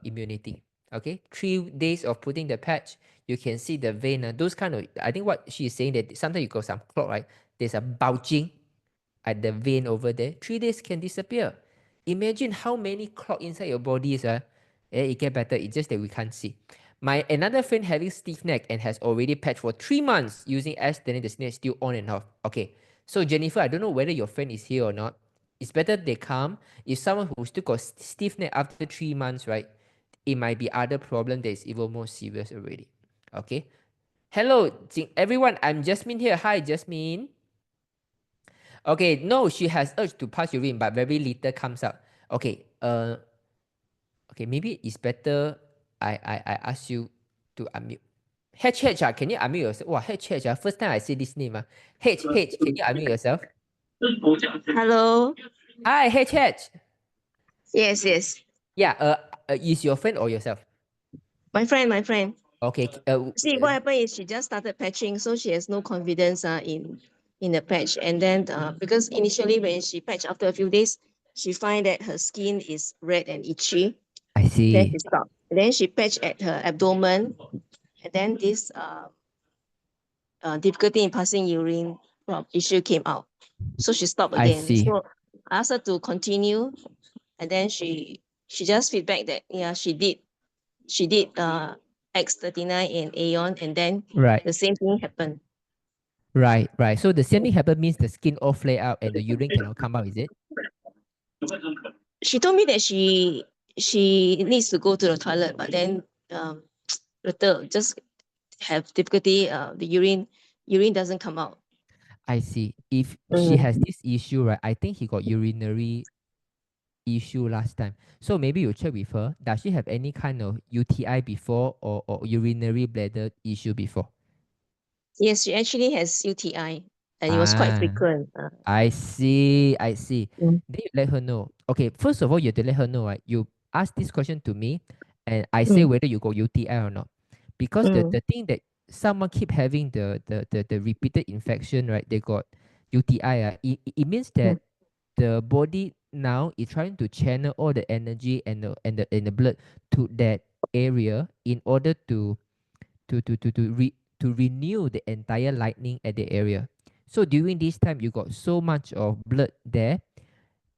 immunity. Okay, 3 days of putting the patch, you can see the vein. Those kind of, I think what she is saying that sometimes you got some clot, right? There's a bulging at the vein over there. 3 days can disappear. Imagine how many clot inside your body is. It get better. It's just that we can't see. My another friend having stiff neck and has already patched for 3 months using then the snake still on and off. Okay. So Jennifer, I don't know whether your friend is here or not. It's better they come. If someone who still got stiff neck after 3 months, right? It might be other problem that is even more serious already. Okay. Hello, everyone. I'm Jasmine here. Hi, Jasmine. Okay, no, she has urge to pass urine, but very little comes out. Okay, okay, maybe it's better I ask you to unmute. H, can you unmute yourself? Wow, H, first time I see this name. H, can you unmute yourself? Hello. Hi, H. Yes. Yeah, is your friend or yourself? My friend. Okay. See, what happened is she just started patching, so she has no confidence in the patch. And then because initially when she patched after a few days, she find that her skin is red and itchy. I see. Then she stopped. And then she patched at her abdomen, and then this difficulty in passing urine issue came out. So she stopped I again. see. So I asked her to continue, and then she just feedback that yeah, she did X39 and Aeon, and then Right. the same thing happened. Right. So the same thing happen means the skin all flare out and the urine cannot come out, is it? She told me that she needs to go to the toilet, but then just have difficulty. The urine doesn't come out. I see. If she has this issue, right, I think he got urinary issue last time. So maybe you check with her. Does she have any kind of UTI before or urinary bladder issue before? Yes, she actually has UTI, and it was quite frequent. I see. Mm. Then you let her know. Okay, first of all, you have to let her know, right? You ask this question to me, and I say whether you got UTI or not. Because the thing that someone keep having the repeated infection, right? They got UTI. It means that the body now is trying to channel all the energy and the blood to that area in order to renew the entire lightning at the area. So during this time, you got so much of blood there,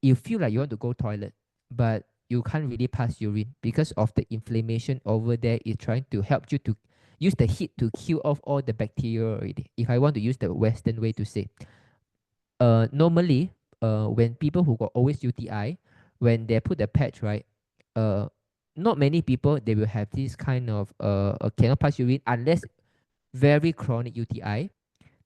you feel like you want to go toilet, but you can't really pass urine because of the inflammation over there is trying to help you to use the heat to kill off all the bacteria already. If I want to use the Western way to say, normally, when people who got always UTI, when they put the patch, right, not many people they will have this kind of cannot pass urine unless very chronic UTI.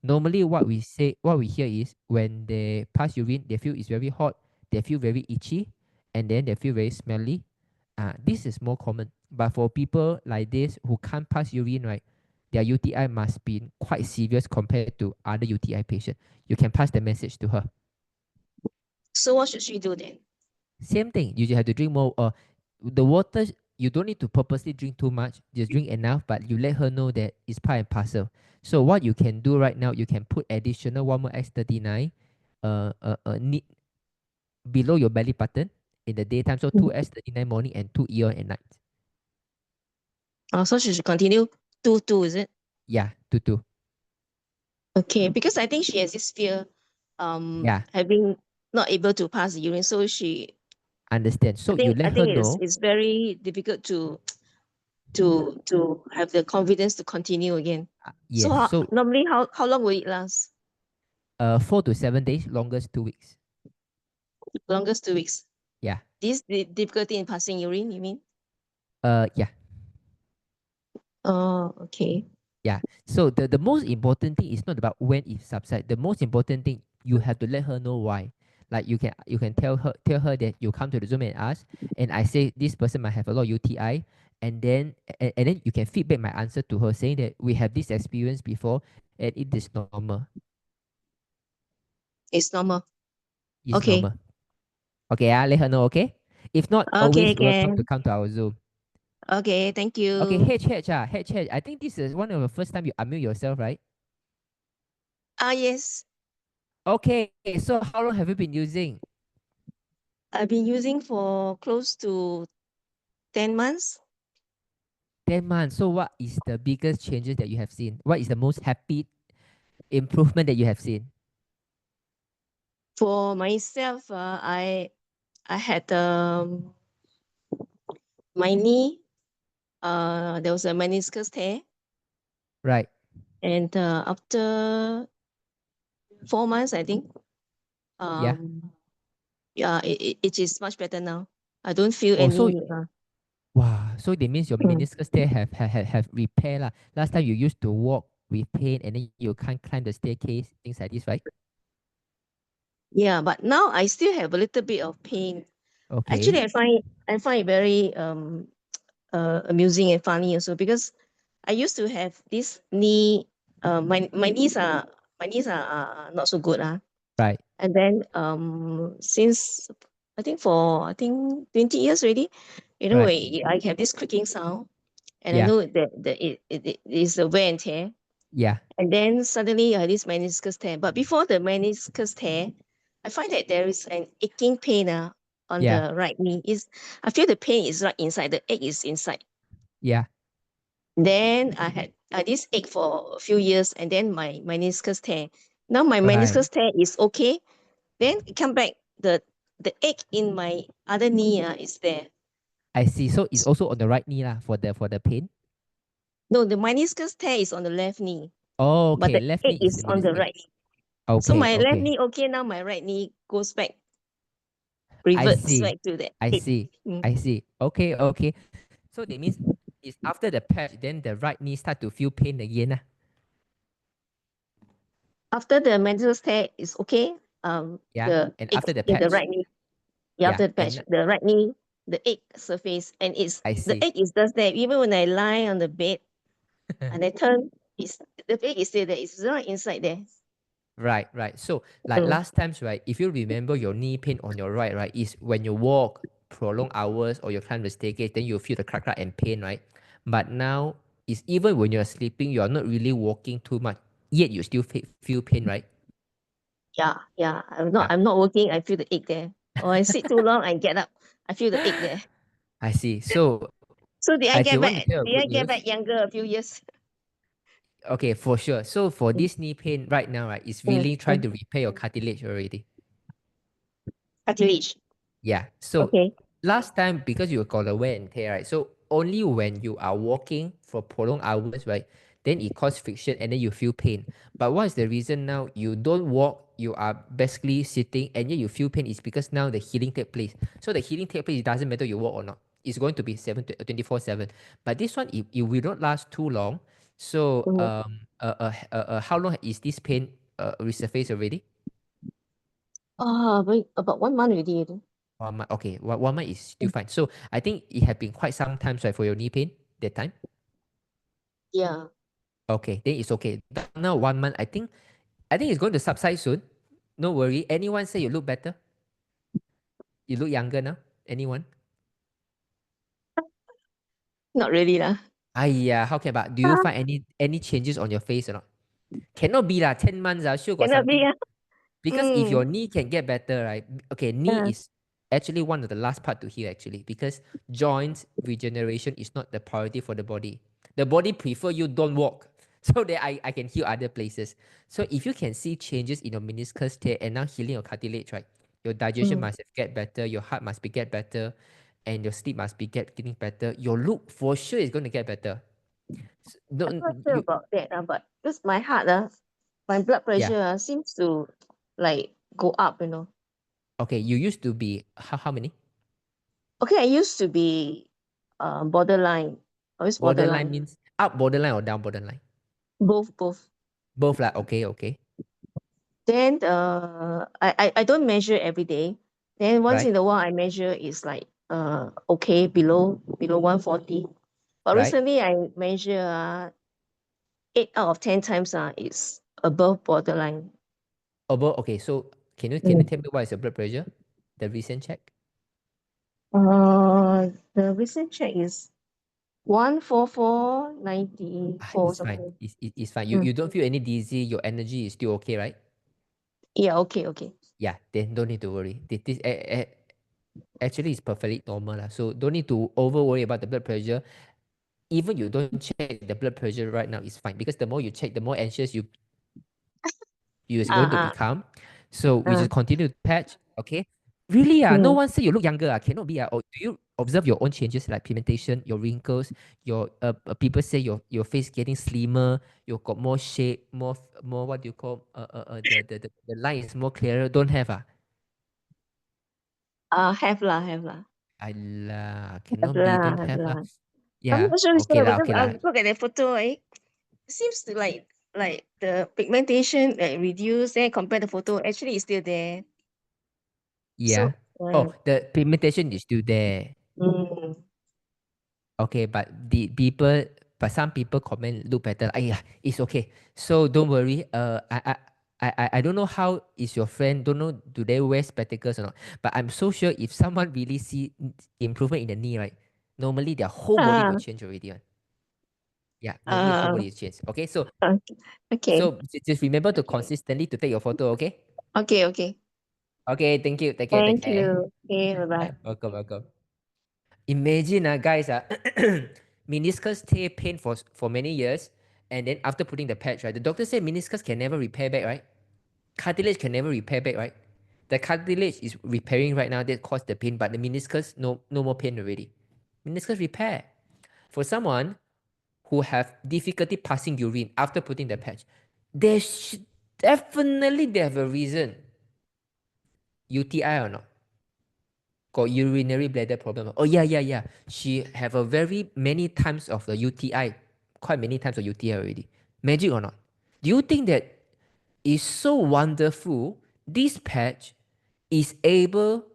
Normally, what we hear is when they pass urine, they feel it's very hot, they feel very itchy, and then they feel very smelly. This is more common. But for people like this who can't pass urine, right, their UTI must be quite serious compared to other UTI patients. You can pass the message to her. So what should she do then? Same thing. You just have to drink more. The water, you don't need to purposely drink too much. Just drink enough, but you let her know that it's part and parcel. So what you can do right now, you can put additional 1 more X39 below your belly button in the daytime. So 2 X39 morning and 2 Eon at night. So she should continue 2, is it? Yeah, 2. Okay, because I think she has this fear, having not able to pass the urine. So she understand. So you let I her think know. it's very difficult to have the confidence to continue again. Yes. So normally how long will it last? 4 to 7 days, longest 2 weeks. Longest 2 weeks. Yeah. This the difficulty in passing urine, you mean? Yeah. Oh, okay. Yeah. So the most important thing is not about when it subsides. The most important thing, you have to let her know why. Like you can tell her that you come to the Zoom and ask, and I say this person might have a lot of UTI, and then you can feedback my answer to her saying that we have this experience before and it is normal. It's normal. It's Okay. normal. Okay, I'll let her know, okay? If not, Okay, always welcome to can. come to our Zoom. Okay, thank you. Okay, H. I think this is one of the first time you unmute yourself, right? Yes. Okay, so how long have you been using? I've been using for close to 10 months. 10 months. So what is the biggest changes that you have seen? What is the most happy improvement that you have seen? For myself, I had my knee. There was a meniscus tear, Right. and after 4 months, I think, Yeah. yeah, it is much better now. I don't feel Oh, so any. wow. So that means your meniscus there have repair lah. Last time you used to walk with pain and then you can't climb the staircase, things like this, right? Yeah, but now I still have a little bit of pain. Actually, Okay. I find it very amusing and funny also, because I used to have this knee. My knees are not so good. Right. And then since I think 20 years already, Right. I have this creaking sound, and I Yeah. know that it is a wear and tear. Yeah. And then suddenly I had this meniscus tear. But before the meniscus tear, I find that there is an aching pain on Yeah. the right knee. I feel the pain is right inside. The ache is inside. Yeah. Then I had this ache for a few years, and then my meniscus tear. Now my Right. meniscus tear is okay. Then it come back, the ache in my other knee is there. I see. So it's also on the right knee lah for the pain. No, the meniscus tear is on the left knee, Oh, but okay. the Left ache knee is is the on the meniscus. right. So Okay. my left Okay. knee okay, now my right knee goes back, I reverts see. back to the I ache. see. Mm. I see. Okay. Okay. So that means it's after the patch, then the right knee start to feel pain again lah. After the meniscus tear is okay, Yeah. the And ache after the in the patch. right knee, yeah, Yeah. after the patch, And the right knee, the ache surface, and I the see. ache is just there. Even when I lie on the bed and I turn, the ache is still there. It's right inside there. Right, right. So like last times, right, if you remember your knee pain on your right, is when you walk prolonged hours or you climb the staircase, then you feel the crack and pain, right? But now it's even when you're sleeping, you're not really walking too much, yet you still feel pain, right? Yeah, yeah. Yeah. I'm not working. I feel the ache there. Or I sit too long, I get up. I feel the ache there. I see. So So did I I get want to back? tell you Did I good get news. back younger a few years? Okay, for sure. So for this knee pain right now, right, it's really trying to repair your cartilage already. Cartilage. Yeah. So Okay. last time, because you got a wear and tear, right? So only when you are walking for prolonged hours, right? Then it causes friction and then you feel pain. But what is the reason now? You don't walk, you are basically sitting, and yet you feel pain is because now the healing take place. So the healing take place, it doesn't matter you walk or not. It's going to be 24/7. But this one, it will not last too long. So how long is this pain resurfaced already? About 1 month already. 1 month. Okay, 1 month is still fine. So I think it had been quite some time, right, for your knee pain that time. Yeah. Okay, then it's okay. Now 1 month, I think it's going to subside soon. No worry. Anyone say you look better? You look younger now? Anyone? Not really lah. Yeah. How can about? Do you find any changes on your face or not? Cannot be lah. 10 months. Sure got Cannot be. something. Because if your knee can get better, right? Okay, knee Yeah. is actually one of the last part to heal actually, because joints regeneration is not the priority for the body. The body prefer you don't walk so that I can heal other places. So if you can see changes in your meniscus tear and now healing your cartilage, right? Your digestion must get better, your heart must be get better, and your sleep must be getting better. Your look for sure is going to get better. I'm not sure about that, but because my heart, my blood pressure seems to like go up, Okay, you used to be how many? Okay, I used to be borderline. Always Borderline borderline. means up borderline or down borderline? Both. Both lah. Okay. Then I don't measure every day. Then once Right. in a while I measure is like okay, below 140. But Right. recently I measure 8 out of 10 times is above borderline. Okay, so can you tell me what is your blood pressure? The recent check? The recent check is 144/94 It's fine. something. It's fine. You don't feel any dizzy. Your energy is still okay, right? Yeah, okay. Yeah, then don't need to worry. This actually is perfectly normal lah. So don't need to over worry about the blood pressure. even you don't check the blood pressure right now, it's fine. Because the more you check, the more anxious you is going to become. So we just continue to patch, okay? Really, no one say you look younger, cannot be. Or do you observe your own changes like pigmentation, your wrinkles, your people say your face getting slimmer, you got more shape, more what do you call the line is more clearer. Don't have Have lah, have lah. Allah, Have cannot be, don't have have lah. lah. I'm Yeah, not sure okay lah, because okay I lah. look at the photo, it seems to like the pigmentation reduced, then compare the photo, actually it's still there. Yeah. So Oh, the pigmentation is still there. Okay, but some people comment look better. Yeah, it's okay. So don't worry. I don't know how is your friend. Don't know do they wear spectacles or not. But I'm so sure if someone really see improvement in the knee, right? Normally their whole body will change already. Right? Yeah, normally whole body is changed. Okay, so okay. just remember to consistently to take your photo. Okay. Okay. Okay. Thank you. Take care. Take Thank care. you. Okay, bye-bye. Welcome. Imagine, guys, meniscus tear pain for many years, and then after putting the patch, right, the doctor said meniscus can never repair back, right? Cartilage can never repair back, right? The cartilage is repairing right now, that caused the pain, but the meniscus, no more pain already. Meniscus repair. For someone who have difficulty passing urine after putting the patch, definitely they have a reason. UTI or not? Got urinary bladder problem. Oh yeah. She have a very many times of the UTI, quite many times of UTI already. Magic or not? Do you think that is so wonderful? This patch is able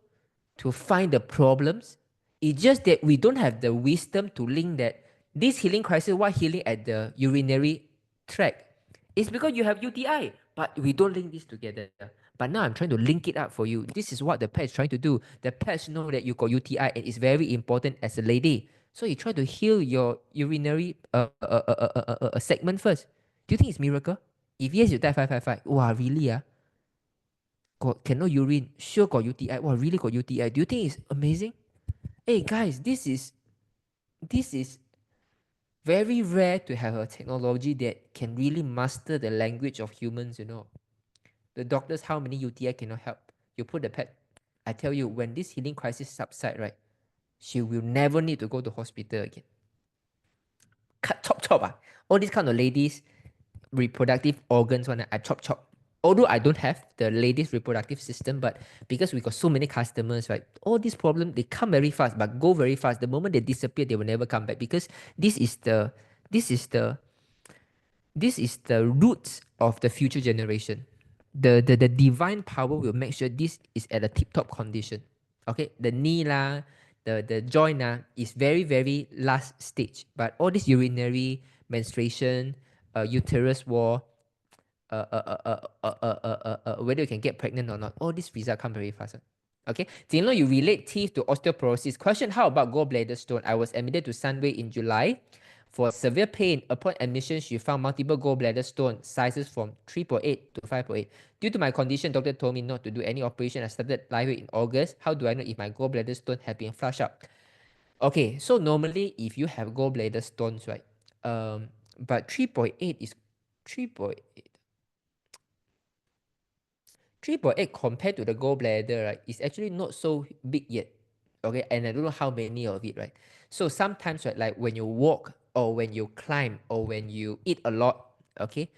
to find the problems. It's just that we don't have the wisdom to link that this healing crisis, why healing at the urinary tract? It's because you have UTI, but we don't link this together. But now I'm trying to link it up for you. This is what the patch is trying to do. The patch know that you got UTI and it's very important as a lady. So you try to heal your urinary segment first. Do you think it's miracle? If yes, you die 555. Wow, really? Cannot urine, sure got UTI. Wow, really got UTI. Do you think it's amazing? Hey guys, this is very rare to have a technology that can really master the language of humans, The doctors, how many UTI cannot help? You put the pet. I tell you, when this healing crisis subside, right, she will never need to go to hospital again. Cut, chop. All these kind of ladies, reproductive organs, I chop. Although I don't have the ladies' reproductive system, but because we got so many customers, right, all these problems, they come very fast, but go very fast. The moment they disappear, they will never come back because this is the roots of the future generation. The divine power will make sure this is at a tip-top condition. Okay, the knee the joint is very, very last stage. But all this urinary, menstruation, uterus wall, whether you can get pregnant or not, all these results come very fast. Okay, Jinlong, you relate teeth to osteoporosis. Question, how about gallbladder stone? I was admitted to Sunway in July. For severe pain, upon admission, she found multiple gallbladder stone sizes from 3.8 to 5.8. Due to my condition, doctor told me not to do any operation. I started live in August. How do I know if my gallbladder stone have been flushed out? Okay, so normally if you have gallbladder stones, right? But 3.8 is 3.8. 3.8 compared to the gallbladder, right, is actually not so big yet. Okay, and I don't know how many of it, right? So sometimes, right, like when you walk or when you climb or when you eat a lot, okay,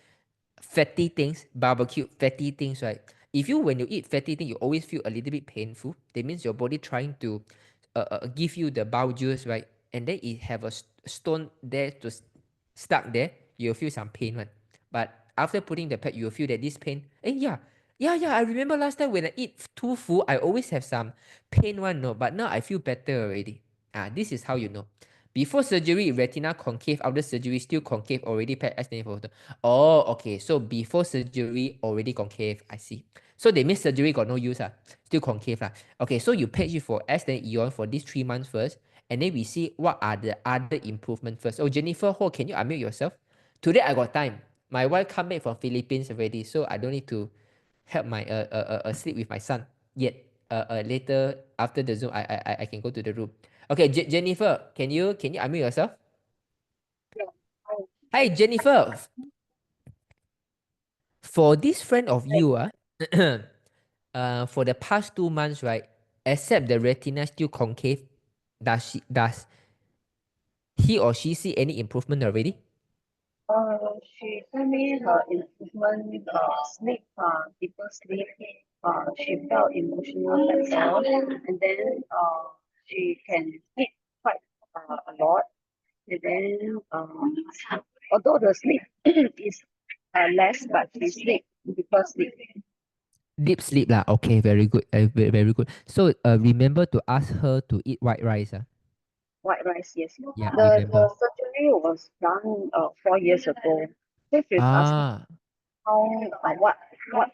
fatty things, barbecue, fatty things, right? When you eat fatty things, you always feel a little bit painful. That means your body trying to give you the bowel juice, right? And then it have a stone there to stuck there, you'll feel some pain, right? But after putting the pad, you'll feel that this pain, yeah, I remember last time when I eat too full, I always have some pain one, no, but now I feel better already. This is how you know. Before surgery, retina concave. After surgery, still concave. Already pad as photo. Oh, okay. So before surgery, already concave. I see. So they made surgery got no use. Still concave. Okay, so you patch it for S then Eon for these 3 months first. And then we see what are the other improvements first. Oh, Jennifer Ho, can you unmute yourself? Today I got time. My wife come back from Philippines already, so I don't need to help my sleep with my son yet. Later after the Zoom, I can go to the room. Okay, Jennifer, can you unmute yourself? Hi, Jennifer. For this friend of you, for the past 2 months, right? Except the retina still concave, does he or she see any improvement already? She told me her improvement, sleep, deeper sleep. She felt emotional better, and then she can eat quite a lot. And then although the sleep is less, but she sleep deeper sleep. Deep sleep lah. Okay, very good. Very good. So remember to ask her to eat white rice. White rice, yes. Yeah, The remember. surgery was done 4 years ago. So she's asking how what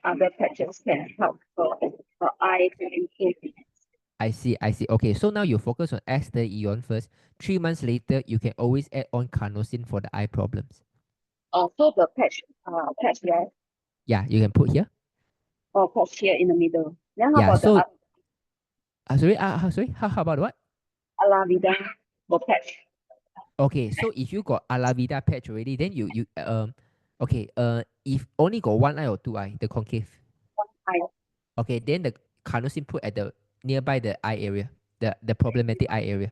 other patches can help her eye to improve. I see. Okay, so now you focus on Esther Eon first. 3 months later, you can always add on carnosine for the eye problems. So the patch here. Yeah, you can put here. Oh, patch here in the middle. Then how Yeah, about so the sorry, how about what? Alavida, the patch? Okay, so if you got Alavida patch already, then you okay, if only got one eye or two eye, the concave. One eye. Okay, then the carnosine put at the nearby the eye area, the problematic eye area.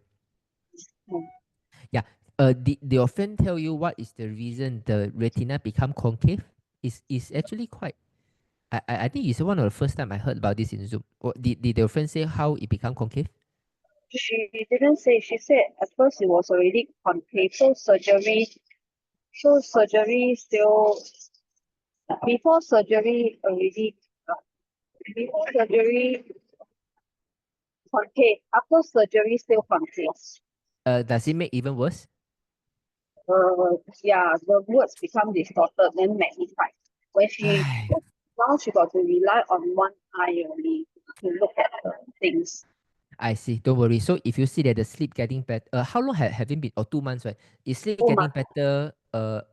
Yeah. Did your friend tell you what is the reason the retina become concave? Is actually quite. I think it's one of the first time I heard about this in Zoom. Did your friend say how it become concave? She didn't say. She said at first it was already concave. So surgery still before surgery already before surgery concave. After surgery still concave. Does it make even worse? Yeah, the words become distorted, then magnified. When now she got to rely on one eye only to look at things. I see. Don't worry. So if you see that the sleep getting better, how long have it been? 2 months, right? Is sleep 2 getting months. better?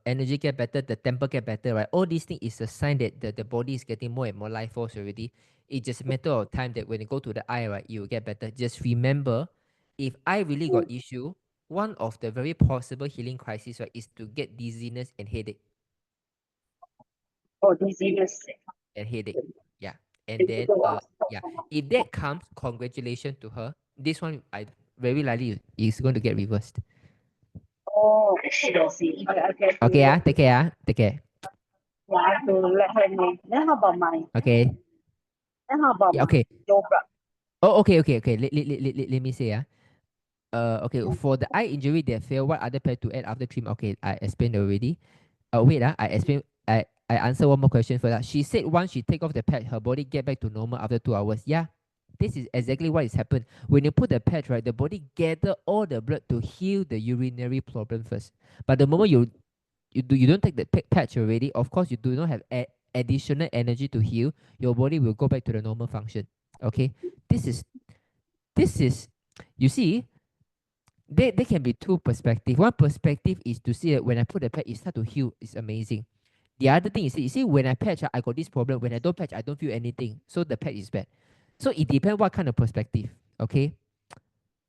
Energy get better, the temper get better, right? All these things is a sign that the body is getting more and more life force already. It's just a matter of time that when you go to the eye, right, you will get better. Just remember, if I really got issue, one of the very possible healing crises, right, is to get dizziness and headache. Oh, dizziness. And headache. Yeah. And then yeah. If that comes, congratulations to her. This one I very likely is going to get reversed. Oh, I see. Okay. Okay, take care. Take care. Yeah, I have to let her know. Then how about mine? Okay. Then okay. yoga? Oh, okay. Let me say okay, for the eye injury that failed, what other pair to add after treatment? Okay, I explained already. Wait, I explain. I answer one more question first. She said once she take off the patch, her body get back to normal after 2 hours. Yeah, this is exactly what is happened. When you put the patch, right, the body gather all the blood to heal the urinary problem first. But the moment you don't take the patch already, of course you do not have additional energy to heal. Your body will go back to the normal function. Okay, this is you see. There can be two perspectives. One perspective is to see that when I put the patch, it start to heal. It's amazing. The other thing is, you see, when I patch, I got this problem. When I don't patch, I don't feel anything. So the patch is bad. So it depends what kind of perspective. Okay.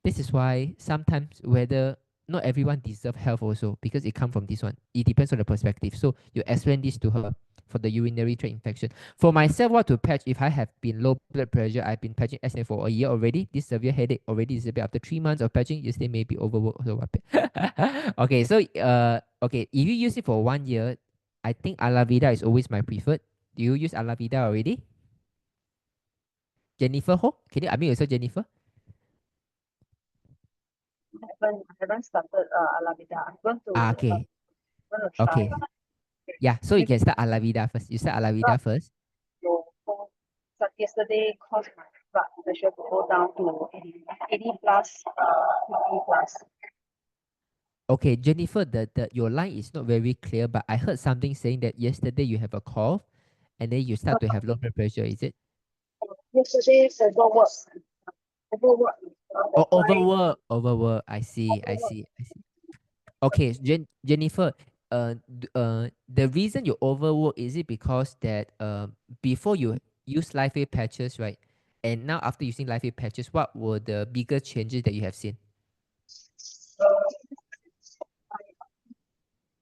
This is why sometimes whether not everyone deserve health also because it comes from this one. It depends on the perspective. So you explain this to her for the urinary tract infection. For myself, what to patch if I have been low blood pressure, I've been patching SMA for a year already. This severe headache already is a bit after 3 months of patching, you say maybe overworked. So okay, so okay, if you use it for 1 year, I think Alavida is always my preferred. Do you use Alavida already? Jennifer Ho? Can you unmute yourself, Jennifer? I haven't started Alavida. I'm going to Okay. try. Okay. Yeah, so you can start Alavida first. You start Alavida first. But yesterday caused my blood pressure to go down to 80 plus, 50 plus. Okay, Jennifer, your line is not very clear, but I heard something saying that yesterday you have a cough and then you start to have low blood pressure, is it? Yesterday overwork. Oh, overwork. I see. Okay, Jennifer, the reason you overwork, is it because that before you use LifeWave patches, right? And now after using LifeWave patches, what were the bigger changes that you have seen?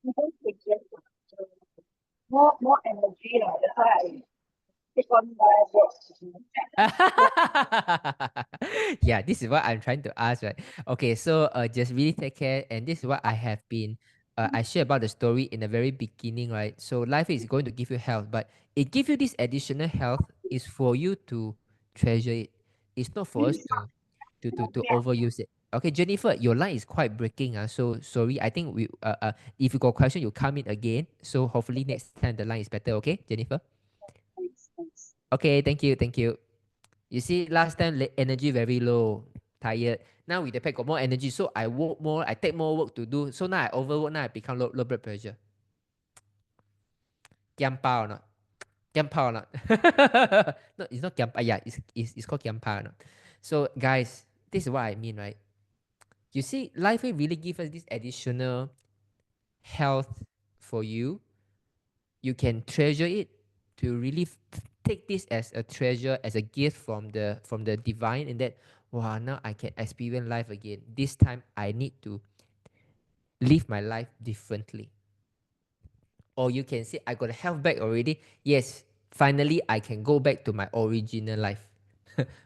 I don't take more energy lah. That's why I take on more work. Yeah, this is what I'm trying to ask, right? Okay, so just really take care, and this is what I have been. I share about the story in the very beginning, right? So life is going to give you health, but it give you this additional health is for you to treasure it. It's not for us to overuse it. Okay, Jennifer, your line is quite breaking. So sorry. I think we if you got question, you come in again. So hopefully next time the line is better. Okay, Jennifer. Thanks. Okay, thank you, thank you. You see, last time energy very low, tired. Now with the pet got more energy, so I work more, I take more work to do. So now I overwork, now I become low blood pressure. Giam pao or not? Giam pao or not? No, it's not giam pao. Yeah, it's called giam pao or not? So guys, this is what I mean, right? You see, life will really give us this additional health for you. You can treasure it to really take this as a treasure, as a gift from the divine, and that wow, now I can experience life again. This time I need to live my life differently. Or you can say I got a health back already. Yes, finally I can go back to my original life.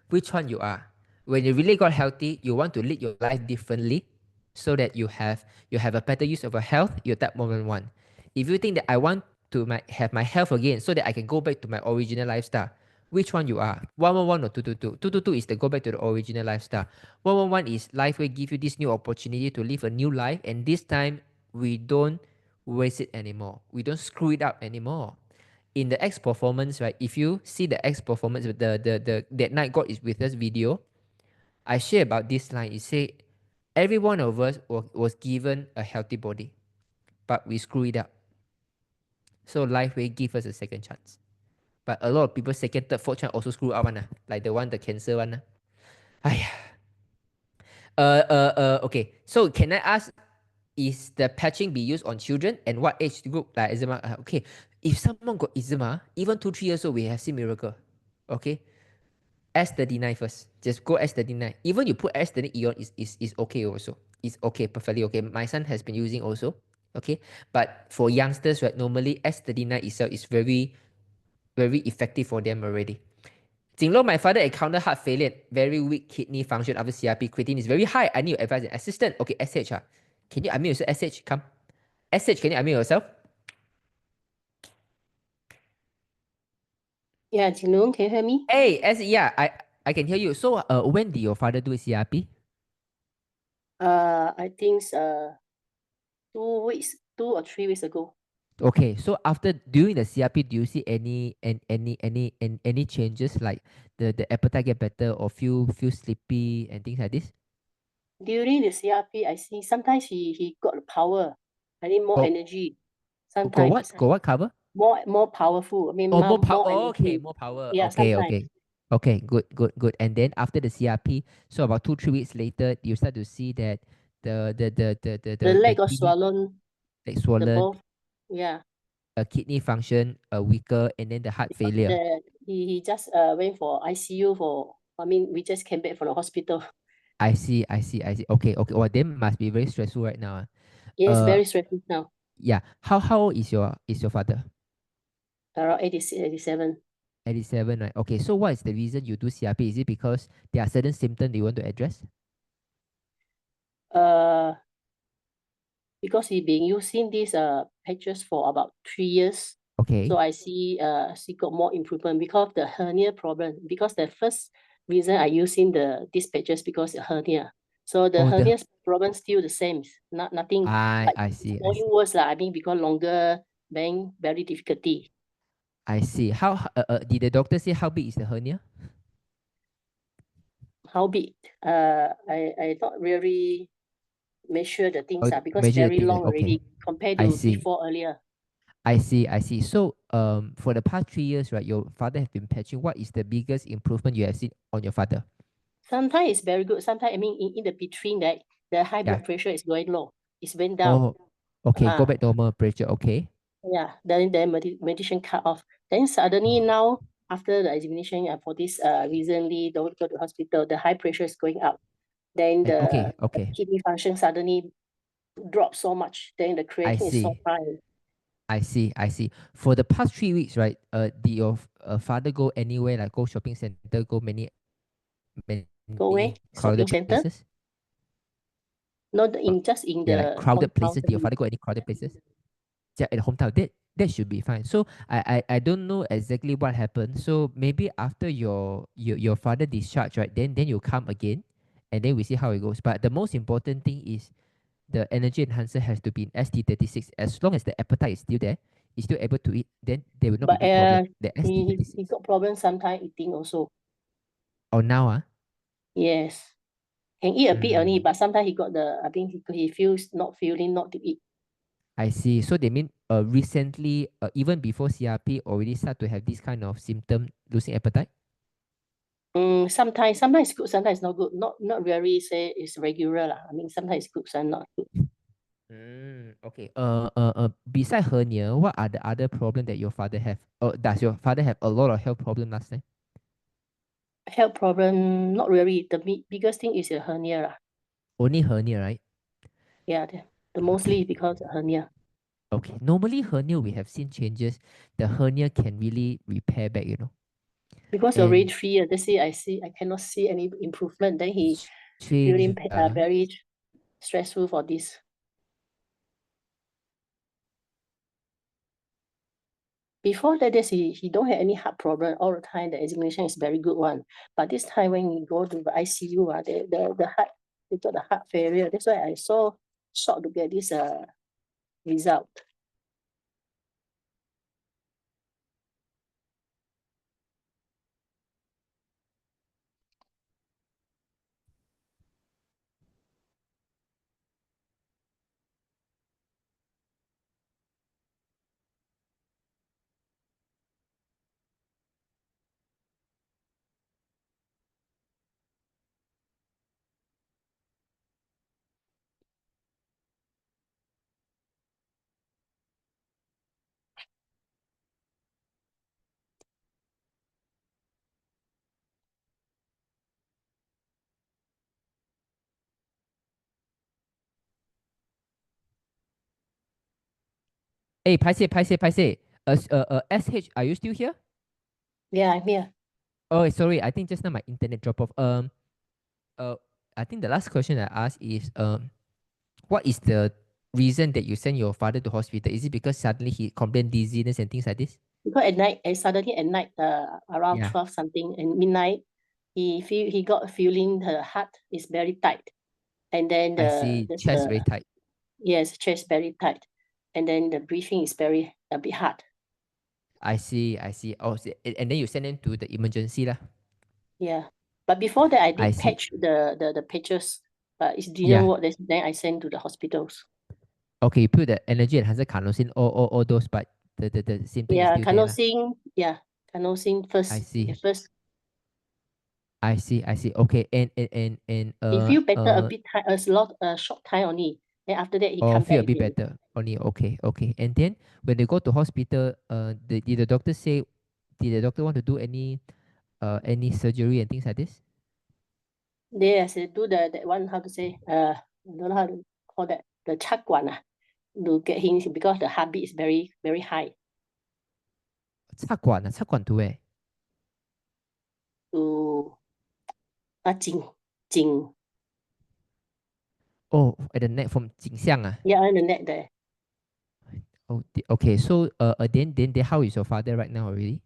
Which one you are? When you really got healthy, you want to lead your life differently so that you have a better use of your health, you're that moment one. If you think that I want to have my health again so that I can go back to my original lifestyle, which one you are? 111 or 222? 222 is to go back to the original lifestyle. 111 is life will give you this new opportunity to live a new life, and this time we don't waste it anymore. We don't screw it up anymore. In the X performance, right? If you see the X performance, the that night God is with us video, I share about this line. It say every one of us was given a healthy body, but we screw it up. So life will give us a second chance. But a lot of people second, third, fourth chance also screw up one, like the cancer one. Okay. So can I ask, is the patching be used on children and what age group like eczema? Okay, if someone got eczema, even 2-3 years old, we have seen miracle. Okay, S39 first. Just go S39. Even you put S39 Eon is okay also. It's okay, perfectly okay. My son has been using also. Okay, but for youngsters, right, normally S39 itself is very, very effective for them already. Jinlong, my father encountered heart failure, very weak kidney function after CRP. Creatine is very high. I need your advice and assistance. Okay, SH. Can you unmute yourself? SH, come. SH, can you unmute yourself? Yeah, Jinlong, can you hear me? Hey, yeah, I can hear you. So, when did your father do CRP? I think 2 or 3 weeks ago. Okay, so after during the CRP, do you see any changes like the appetite get better or feel sleepy and things like this? During the CRP, I see sometimes he got the power. I need more energy. Got Sometimes what? Got what cover? more powerful. I mean, Oh, more more power. energy. Okay, more power. Yeah, Okay, sometimes. okay. Okay, good. And then after the CRP, so about 2-3 weeks later, you start to see that The leg got kidney swollen. like The swollen, both. Yeah. kidney function weaker, and then the heart failure. He just went for ICU for. I mean, we just came back from the hospital. I see. Okay. Well, then must be very stressful right now. Yes, very stressful now. Yeah. How old is your father? Around 86, 87. 87, right? Okay. So what is the reason you do CRP? Is it because there are certain symptoms you want to address? Because he been using these patches for about 3 years. Okay. So I see she got more improvement because the hernia problem. Because the first reason I using these patches because of hernia. So the hernia problem still the same. Nothing. I see. Only worse I mean because longer being very difficulty. I see. How did the doctor say how big is the hernia? How big? I not really measure the things because measure the very things, long already compared to before earlier. I see. So for the past 3 years, right, your father has been patching. What is the biggest improvement you have seen on your father? Sometimes it's very good. Sometimes I mean in the between that the high blood pressure is going low. It's went down. Oh, okay. Go back normal pressure. Okay. Yeah. Then medication cut off. Then suddenly now after the examination for this recently don't go to hospital, the high pressure is going up. Then the kidney function suddenly dropped so much. Then the creatinine is so high. I see, I see. For the past 3 weeks, right? Did your father go anywhere, like go shopping center, go many Go away, shopping crowded center? places? Not in just in Yeah, the like crowded hometown. places. Did your father go any crowded places? Yeah, at the hometown. That should be fine. So I don't know exactly what happened. So maybe after your father discharged, right? Then you come again, and then we see how it goes. But the most important thing is the energy enhancer has to be in ST36. As long as the appetite is still there, he's still able to eat, then there will not But be big problem. The he ST36. got problems sometimes eating also. Oh, now Yes. Can eat a bit only, but sometimes he got the, I think he feels not feeling not to eat. I see. So they mean recently, even before CRP, already start to have this kind of symptom, losing appetite? Sometimes it's good, sometimes it's not good. Not really say it's regular lah. I mean, sometimes it's good, sometimes not good. Okay. Beside hernia, what are the other problem that your father have? Does your father have a lot of health problem last time? Health problem, not really. The biggest thing is a hernia lah. Only hernia, right? Yeah, the mostly because of hernia. Okay. Normally hernia, we have seen changes. The hernia can really repair back, Because already 3 years, I cannot see any improvement. Then he feeling very stressful for this. Before that, he don't have any heart problem all the time. The examination is very good one. But this time when he go to the ICU, the heart, they got the heart failure. That's why I so shocked to get this result. Hey, paise. SH, are you still here? Yeah, I'm here. Oh, sorry. I think just now my internet drop off. I think the last question I asked is what is the reason that you send your father to hospital? Is it because suddenly he complained dizziness and things like this? Because at night, suddenly at night, around Yeah. 12 something and midnight, he got a feeling the heart is very tight, and then I see. Chest very tight. Yes, chest very tight, and then the breathing is a bit hard. I see. Oh, and then you send him to the emergency lah. Yeah, but before that I I did see. patch the patches, but it didn't Yeah. work. Then I sent to the hospitals. Okay, you put the energy enhancer carnosine, all those, but the symptom is Yeah, still there lah. carnosine first. I see. First, I see. Okay, and he feel better a bit time, a short time only. Then after that he come feel back a bit again. better only. Okay. And then when they go to hospital, did the doctor say? Did the doctor want to do any surgery and things like this? They do that one, how to say, I don't know how to call that, the chakwan to get him, because the heartbeat is very, very high. 插管 to where? To Jing. Oh, at the neck from 颈项 ah. Yeah, on the neck there. Oh, okay. So then how is your father right now already?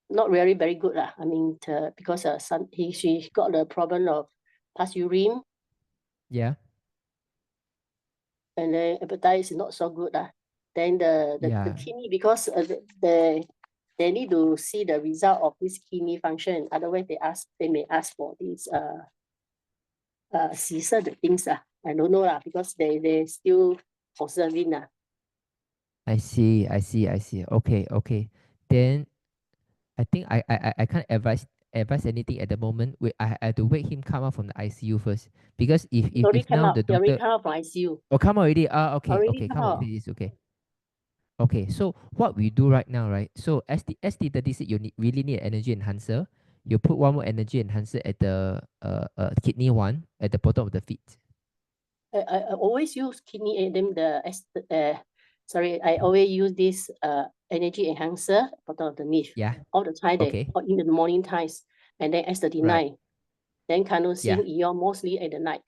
Not really very good lah. I mean, because she got the problem of pass urine. Yeah. And then appetite is not so good lah. Then the kidney, because they need to see the result of this kidney function. Otherwise, they may ask for this Caesar the things lah. I don't know lah, because they still observing lah. I see. Okay. Then I think I can't advise anything at the moment. I have to wait him come out from the ICU first, because if now the doctor already come out from ICU. Oh, come out already. Okay. Already Come come out. out. This is okay. Okay, so what we do right now, right? So ST36, you really need an energy enhancer. You put one more energy enhancer at the kidney one at the bottom of the feet. I always use kidney I always use this energy enhancer bottom of the leaf. Yeah. All the time Okay. or in the morning times, and then S39. Then carnosine ion mostly at the night.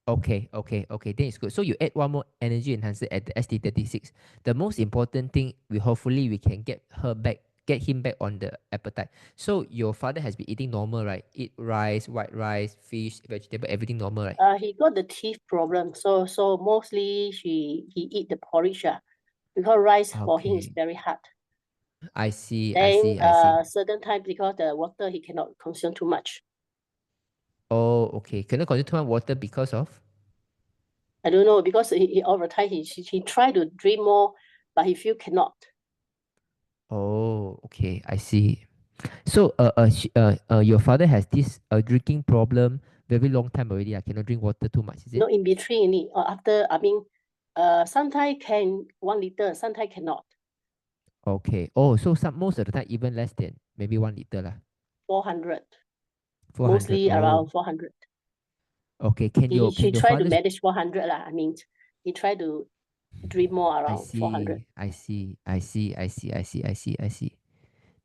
Okay, then it's good. So you add one more energy enhancer at the ST36. The most important thing, hopefully we can get him back on the appetite. So your father has been eating normal, right? Eat rice, white rice, fish, vegetable, everything normal, right? He got the teeth problem. So mostly he eat the porridge, because rice for him is very hard. I see. Then certain times because the water he cannot consume too much. Oh, okay. Cannot consume too much water because of? I don't know, because he all the time he try to drink more, but he feel cannot. Oh, okay. I see. So your father has this drinking problem very long time already. I cannot drink water too much, is it? No, in between or after, I mean, sometimes can 1 liter, sometimes cannot. Okay. Oh, so most of the time even less than maybe 1 liter lah. 400. 400. Mostly around 400. Okay. Can He your try to father manage 400 lah. I mean, he try to drink more around 400. I see.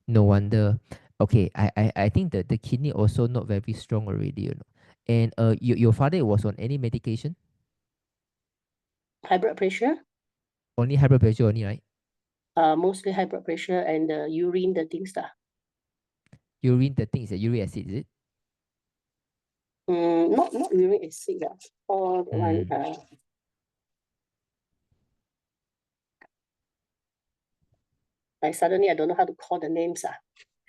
No wonder. Okay, I think that the kidney also not very strong already, you know. And your father was on any medication? High blood pressure? Only high blood pressure only, right? Mostly high blood pressure and the urine, the things that. Urine, the thing is the uric acid, is it? Not uric acid. Or the one, I don't know how to call the names.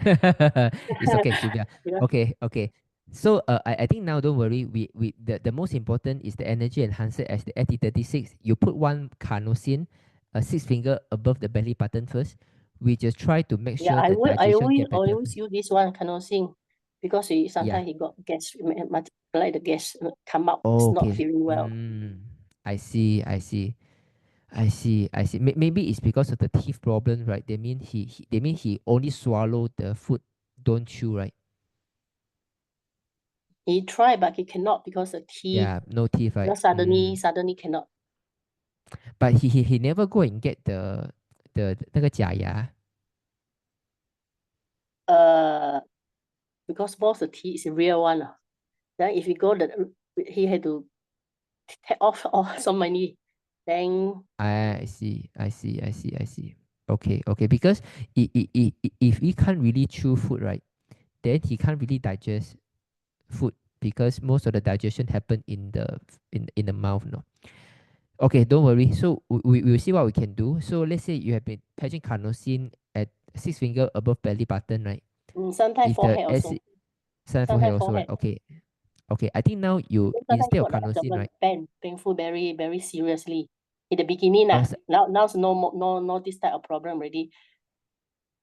It's okay, Sylvia. Yeah. Okay. So I think now don't worry. The most important is the energy enhancer as the ST36. You put one carnosine, 6 finger above the belly button first. We just try to make sure the I digestion get better. always use this one carnosine because sometimes he got gas, like the gas come out. It's not feeling well. I see. Maybe it's because of the teeth problem, right? They mean he only swallow the food, don't chew, right? He tried, but he cannot because the teeth. Yeah, no teeth, right? Suddenly cannot. But he never go and get the 那个假牙. Because most of the teeth is a real one. Then if he he had to take off so many. Then I see. Okay. Because if he can't really chew food, right, then he can't really digest food because most of the digestion happen in the mouth, no. Okay, don't worry. So we'll see what we can do. So let's say you have been patching carnosine at 6 finger above belly button, right? Sometimes forehead also. Sometimes forehead also, right? Okay. I think now you instead of carnosine, right? Painful very, very seriously. In the beginning, now no this type of problem already.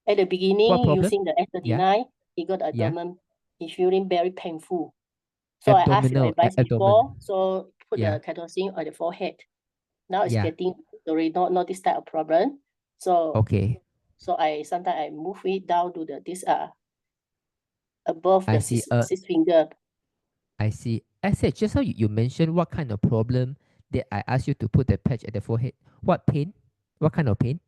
At the beginning, using the S39, he got abdomen. He's feeling very painful. So I asked your advice before. So put the carnosine on the forehead. Now it's getting already not this type of problem. So So sometimes I move it down to this above the 6 finger. I see. I said just how you mentioned what kind of problem that I asked you to put the patch at the forehead. What pain? What kind of pain?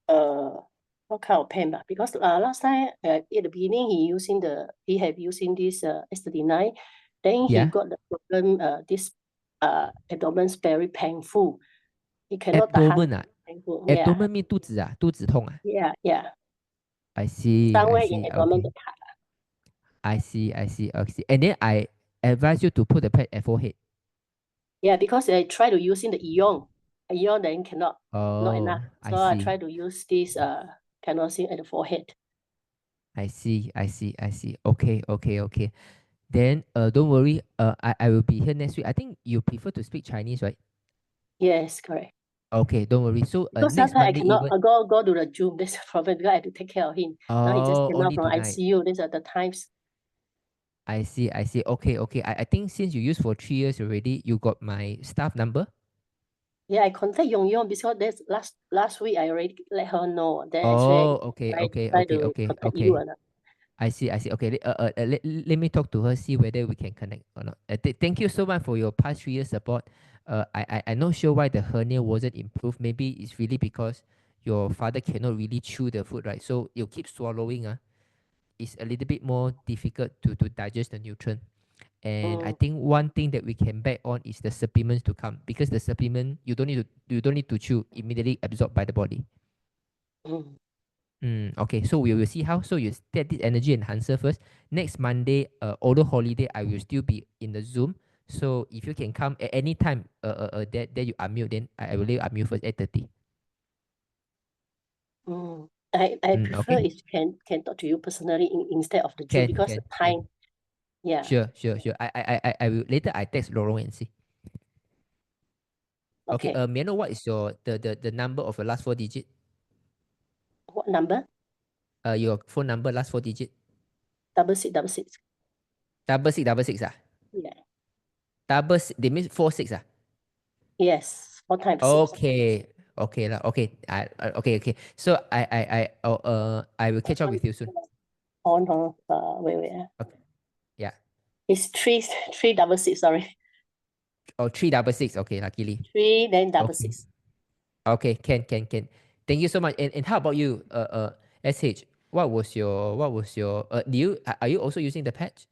What kind of pain? Because last time at the beginning he had using this S39, then he got the problem. This abdomen's very painful. He cannot abdomen painful. Abdomen mean 肚子啊，肚子痛啊。Yeah. I see. Somewhere in abdomen. I see. And then I advise you to put the pad at forehead. Yeah, because I try to using the ion then cannot, not enough. So I try to use this carnosine at the forehead. I see. Okay. Then don't worry. I will be here next week. I think you prefer to speak Chinese, right? Yes, correct. Okay, don't worry. So because next sometimes Monday I cannot go to the Zoom. That's the problem because I have to take care of him. Now he just came out from ICU. These are the times. I see. Okay. I think since you used for 3 years already, you got my staff number. Yeah, I contact Yong because that's last week I already let her know. Then okay. contact you. I see. Okay, let me talk to her, see whether we can connect or not. Thank you so much for your past 3 years support. I'm not sure why the hernia wasn't improved. Maybe it's really because your father cannot really chew the food, right? So you keep swallowing. It's a little bit more difficult to digest the nutrient. And I think one thing that we can bet on is the supplements to come, because the supplement you don't need to chew, immediately absorbed by the body. Okay, so we will see how. So you get this energy enhancer first. Next Monday, although holiday, I will still be in the Zoom. So if you can come at any time, that you unmute, then I will let you unmute first at 8:30. I prefer Okay. if can talk to you personally instead of the Zoom, because the time. Yeah. Sure. I will later. I text Rong and see. Okay. Okay. May I know what is your the number of your last 4 digit? What number? Your phone number last 4 digit. 6666. 6666 ah. Yeah. They mean 46 ah. Yes. 4 times 6. Okay. Okay lah. Okay. Okay. So I will catch up with you soon. Oh no. Wait. Okay. Yeah. It's 366. Sorry. Oh, 366. Okay, luckily. 3 then Okay. 66. Okay, can. Thank you so much. And how about you? SH, what was your are you also using the patch?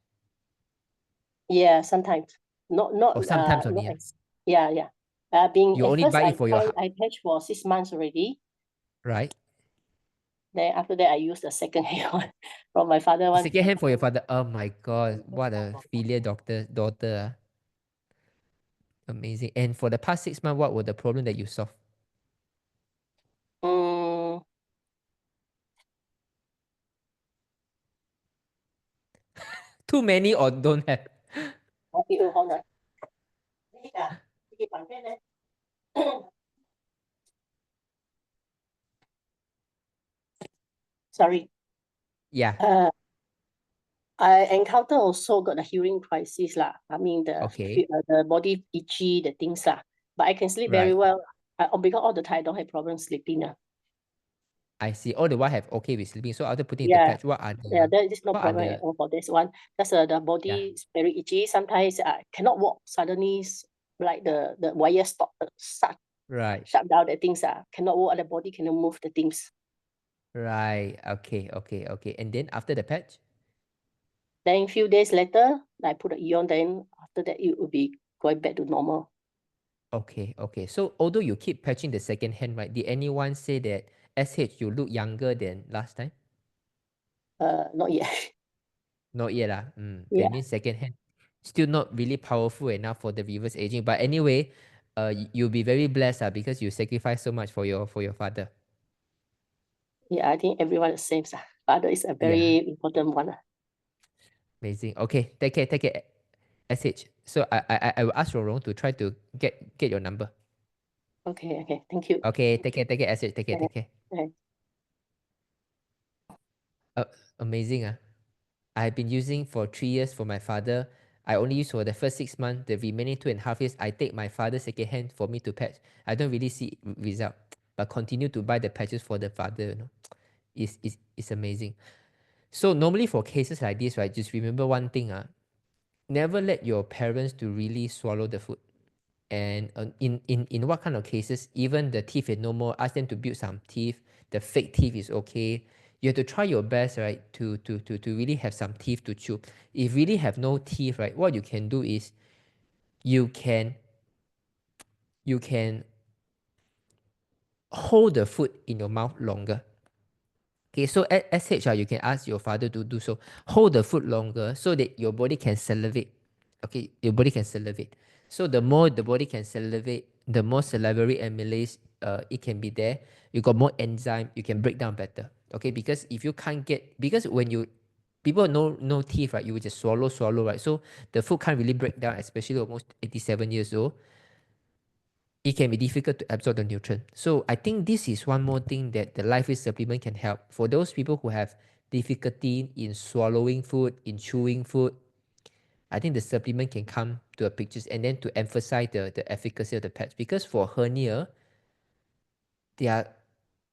Yeah, sometimes. Not Sometimes only. Yeah. You only buy it for your I patched for 6 months already. right? Then after that I used the second hand one from my father one. Second hand for your father. Oh my god, what a filial daughter. Amazing. And for the past 6 months, what were the problem that you solved? Too many or don't have? Hold on. Sorry. Yeah. I encounter also got a hearing crisis lah. I mean the body itchy, the things lah. But I can sleep very well. Because all the time I don't have problem sleeping. I see. All the while have okay with sleeping. So after putting the patch, what are the there is no problem at all for this one. That's the body is very itchy. Sometimes I cannot walk. Suddenly, like the wire stop, shut down the things. Cannot walk. The body cannot move the things. Right. Okay. And then after the patch? Then few days later, I put the ion. Then after that, it will be going back to normal. Okay. So although you keep patching the second hand, right? Did anyone say that SH you look younger than last time? Not yet. Not yet lah. That means second hand still not really powerful enough for the reverse aging. But anyway, you'll be very blessed because you sacrifice so much for your father. Yeah, I think everyone is the same. Father is a very important one. Amazing. Okay, take care. SH. So I will ask Rong Rong to try to get your number. Okay. Thank you. Okay, take care, SH. Take care. Okay. Amazing. I've been using for 3 years for my father. I only use for the first 6 months. The remaining 2.5 years, I take my father's second hand for me to patch. I don't really see result, but continue to buy the patches for the father. It's amazing. So normally for cases like this, right, just remember one thing. Never let your parents to really swallow the food. And in what kind of cases, even the teeth is no more, ask them to build some teeth. The fake teeth is okay. You have to try your best, right, to really have some teeth to chew. If really have no teeth, right, what you can do is you can hold the food in your mouth longer. Okay, so at SH, you can ask your father to do so. Hold the food longer so that your body can salivate. Okay, your body can salivate. So the more the body can salivate, the more salivary amylase it can be there. You got more enzyme, you can break down better. Okay, because if you can't because when people no teeth, right, you will just swallow, right? So the food can't really break down, especially almost 87 years old. It can be difficult to absorb the nutrient. So I think this is one more thing that the Life Risk supplement can help. For those people who have difficulty in swallowing food, in chewing food, I think the supplement can come to a picture, and then to emphasize the efficacy of the patch. Because for hernia, there are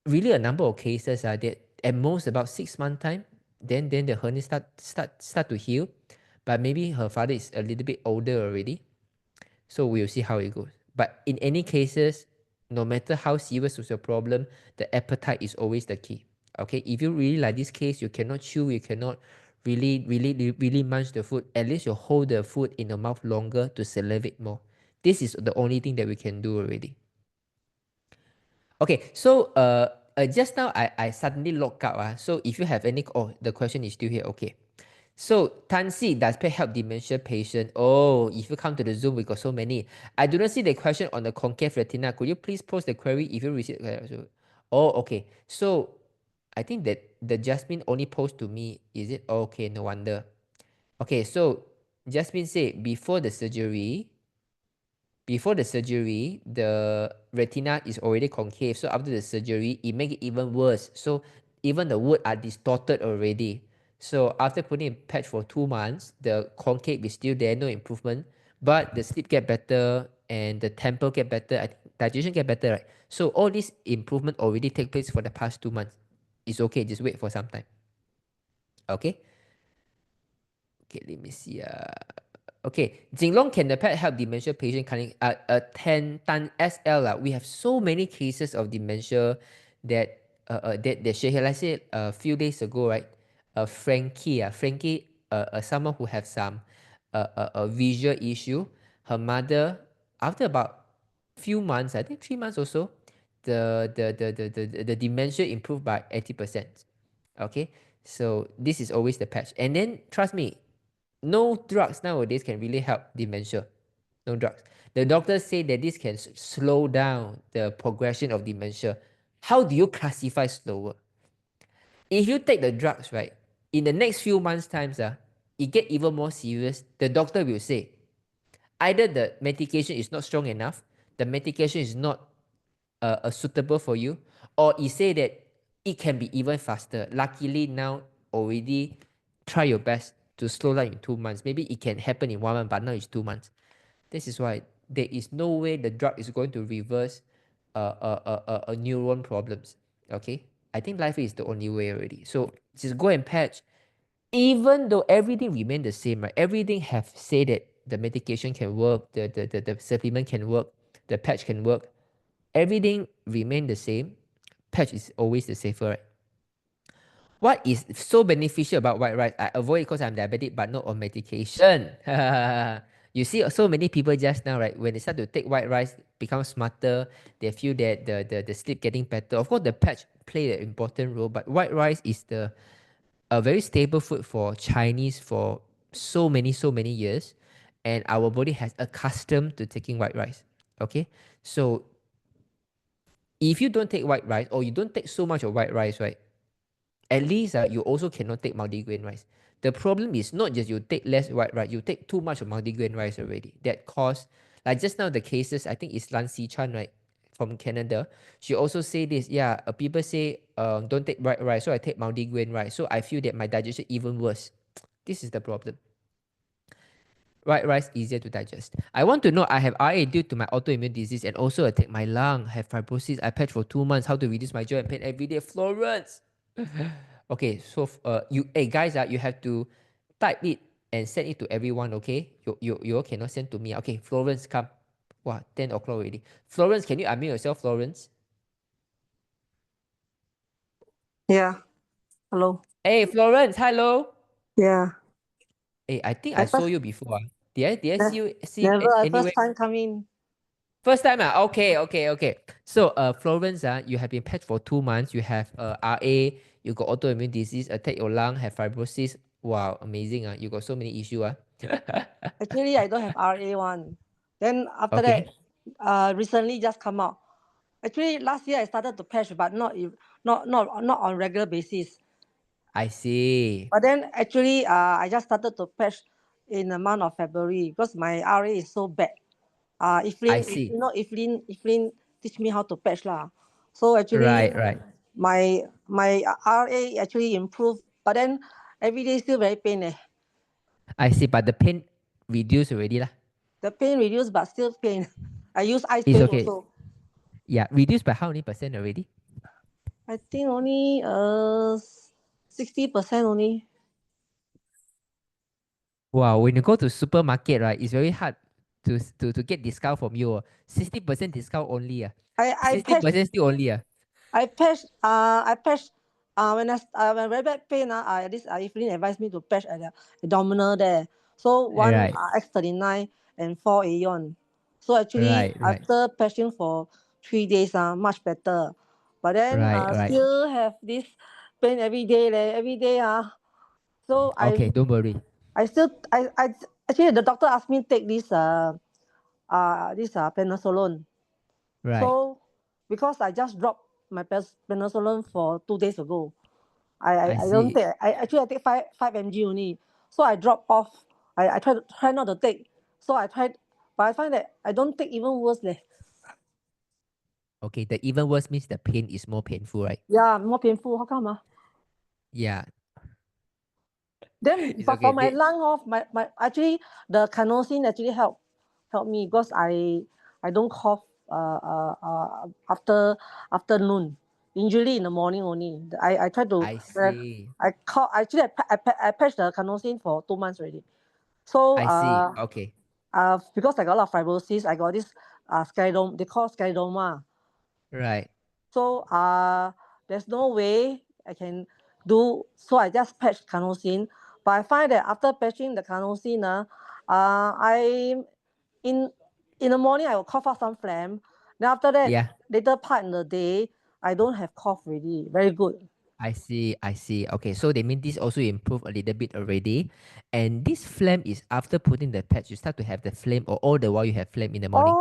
really a number of cases that at most about 6 months time, then the hernia start to heal. But maybe her father is a little bit older already. So we'll see how it goes. But in any cases, no matter how serious is your problem, the appetite is always the key. Okay, if you really like this case, you cannot chew, you cannot really munch the food. At least you hold the food in your mouth longer to salivate more. This is the only thing that we can do already. Okay, so just now I suddenly locked out. So if you have any, the question is still here. Okay. So, Tansi, does pet help dementia patient? Oh, if you come to the Zoom, we got so many. I do not see the question on the concave retina. Could you please post the query if you receive? Oh, okay. So, I think that the Jasmine only post to me. Is it? Okay, no wonder. Okay, so Jasmine said before the surgery, the retina is already concave. So after the surgery, it makes it even worse. So even the wood are distorted already. So after putting in patch for 2 months, the concave is still there, no improvement. But the sleep get better and the temper get better, digestion get better, right? So all this improvement already take place for the past 2 months. It's okay, just wait for some time. Okay. Okay, let me see. Okay, Jinlong, can the pet help dementia patient? 10 tan SL. We have so many cases of dementia that that share here. Let's say a few days ago, right? Frankie, someone who have some a visual issue. Her mother, after about few months, I think 3 months or so, the dementia improved by 80%. Okay, so this is always the patch. And then trust me, no drugs nowadays can really help dementia. No drugs. The doctors say that this can slow down the progression of dementia. How do you classify slower? If you take the drugs, right, in the next few months' times, it get even more serious. The doctor will say, either the medication is not strong enough, the medication is not suitable for you, or it say that it can be even faster. Luckily now already try your best to slow down in 2 months. Maybe it can happen in 1 month, but now it's 2 months. This is why there is no way the drug is going to reverse neuron problems. Okay, I think life is the only way already. So just go and patch. Even though everything remain the same, right? Everything have said that the medication can work, the supplement can work, the patch can work. Everything remain the same. Patch is always the safer, right? What is so beneficial about white rice? I avoid it because I'm diabetic, but not on medication. You see, so many people just now, right? When they start to take white rice, become smarter. They feel that the sleep getting better. Of course, the patch play an important role, but white rice is a very stable food for Chinese for so many years, and our body has accustomed to taking white rice. Okay, so if you don't take white rice or you don't take so much of white rice, right? At least you also cannot take multigrain rice. The problem is not just you take less white rice, you take too much of multigrain rice already. That cause, like just now the cases, I think it's Lan Si Chan, right, from Canada. She also say this, yeah, people say don't take white rice, so I take multigrain rice. So I feel that my digestion even worse. This is the problem. White rice easier to digest. I want to know, I have RA due to my autoimmune disease and also attack my lung, have fibrosis. I patch for 2 months. How to reduce my joint pain every day? Florence. Okay, so hey guys, you have to type it and send it to everyone. Okay, you cannot send to me. Okay, Florence, come. Wow, 10 o'clock already. Florence, can you unmute yourself, Florence? Yeah. Hello. Hey, Florence, hello. Yeah. Hey, I think I saw you before. Did I see you Never. anywhere? First time coming. First time, okay. So, Florence, you have been patched for 2 months. You have RA, you got autoimmune disease, attack your lung, have fibrosis. Wow, amazing. You got so many issues. Actually, I don't have RA1. Then after Okay. that, recently just come out. Actually, last year I started to patch, but not on regular basis. I see. But then actually, I just started to patch in the month of February because my RA is so bad. I see. Evelyn teach me how to patch lah. So actually, Right. my RA actually improved, but then every day still very pain. I see, but the pain reduced already lah. The pain reduced, but still pain. I use ice It's pain okay. also. Yeah, reduced by how many percent already? I think only 60% only. Wow, when you go to supermarket, right, it's very hard to get discount from you. 60% discount only. I 60% still only. I patch when very bad pain, at least Evelyn advised me to patch at the abdominal there. So one Right. X39 and 4 Aeon. So actually Right. after patching for 3 days, much better. But then Right. still have this pain every day, every day. So Okay, don't worry. I actually the doctor asked me to take this penicillin. Right. So because I just dropped my penicillin for 2 days ago, I don't see. take. I take 5 mg only. So I drop off. I try not to take. So I tried, but I find that I don't take even worse. Okay, the even worse means the pain is more painful, right? Yeah, more painful. How come? Yeah. Then It's but for okay. my lung off, my actually the carnosine actually help me because I don't cough after noon. Usually in the morning only. I try to. I see. I cough. Actually, I patched the carnosine for 2 months already. So I see. Okay. because I got a lot of fibrosis, I got this sclerodoma. They call sclerodoma. Right. So there's no way I can do. So I just patch carnosine. But I find that after patching the carnosine, I in the morning I will cough out some phlegm. Then after that, Yeah. later part in the day, I don't have cough already. Very good. I see. Okay, so they mean this also improved a little bit already. And this phlegm is after putting the patch, you start to have the phlegm, or all the while you have phlegm in the morning?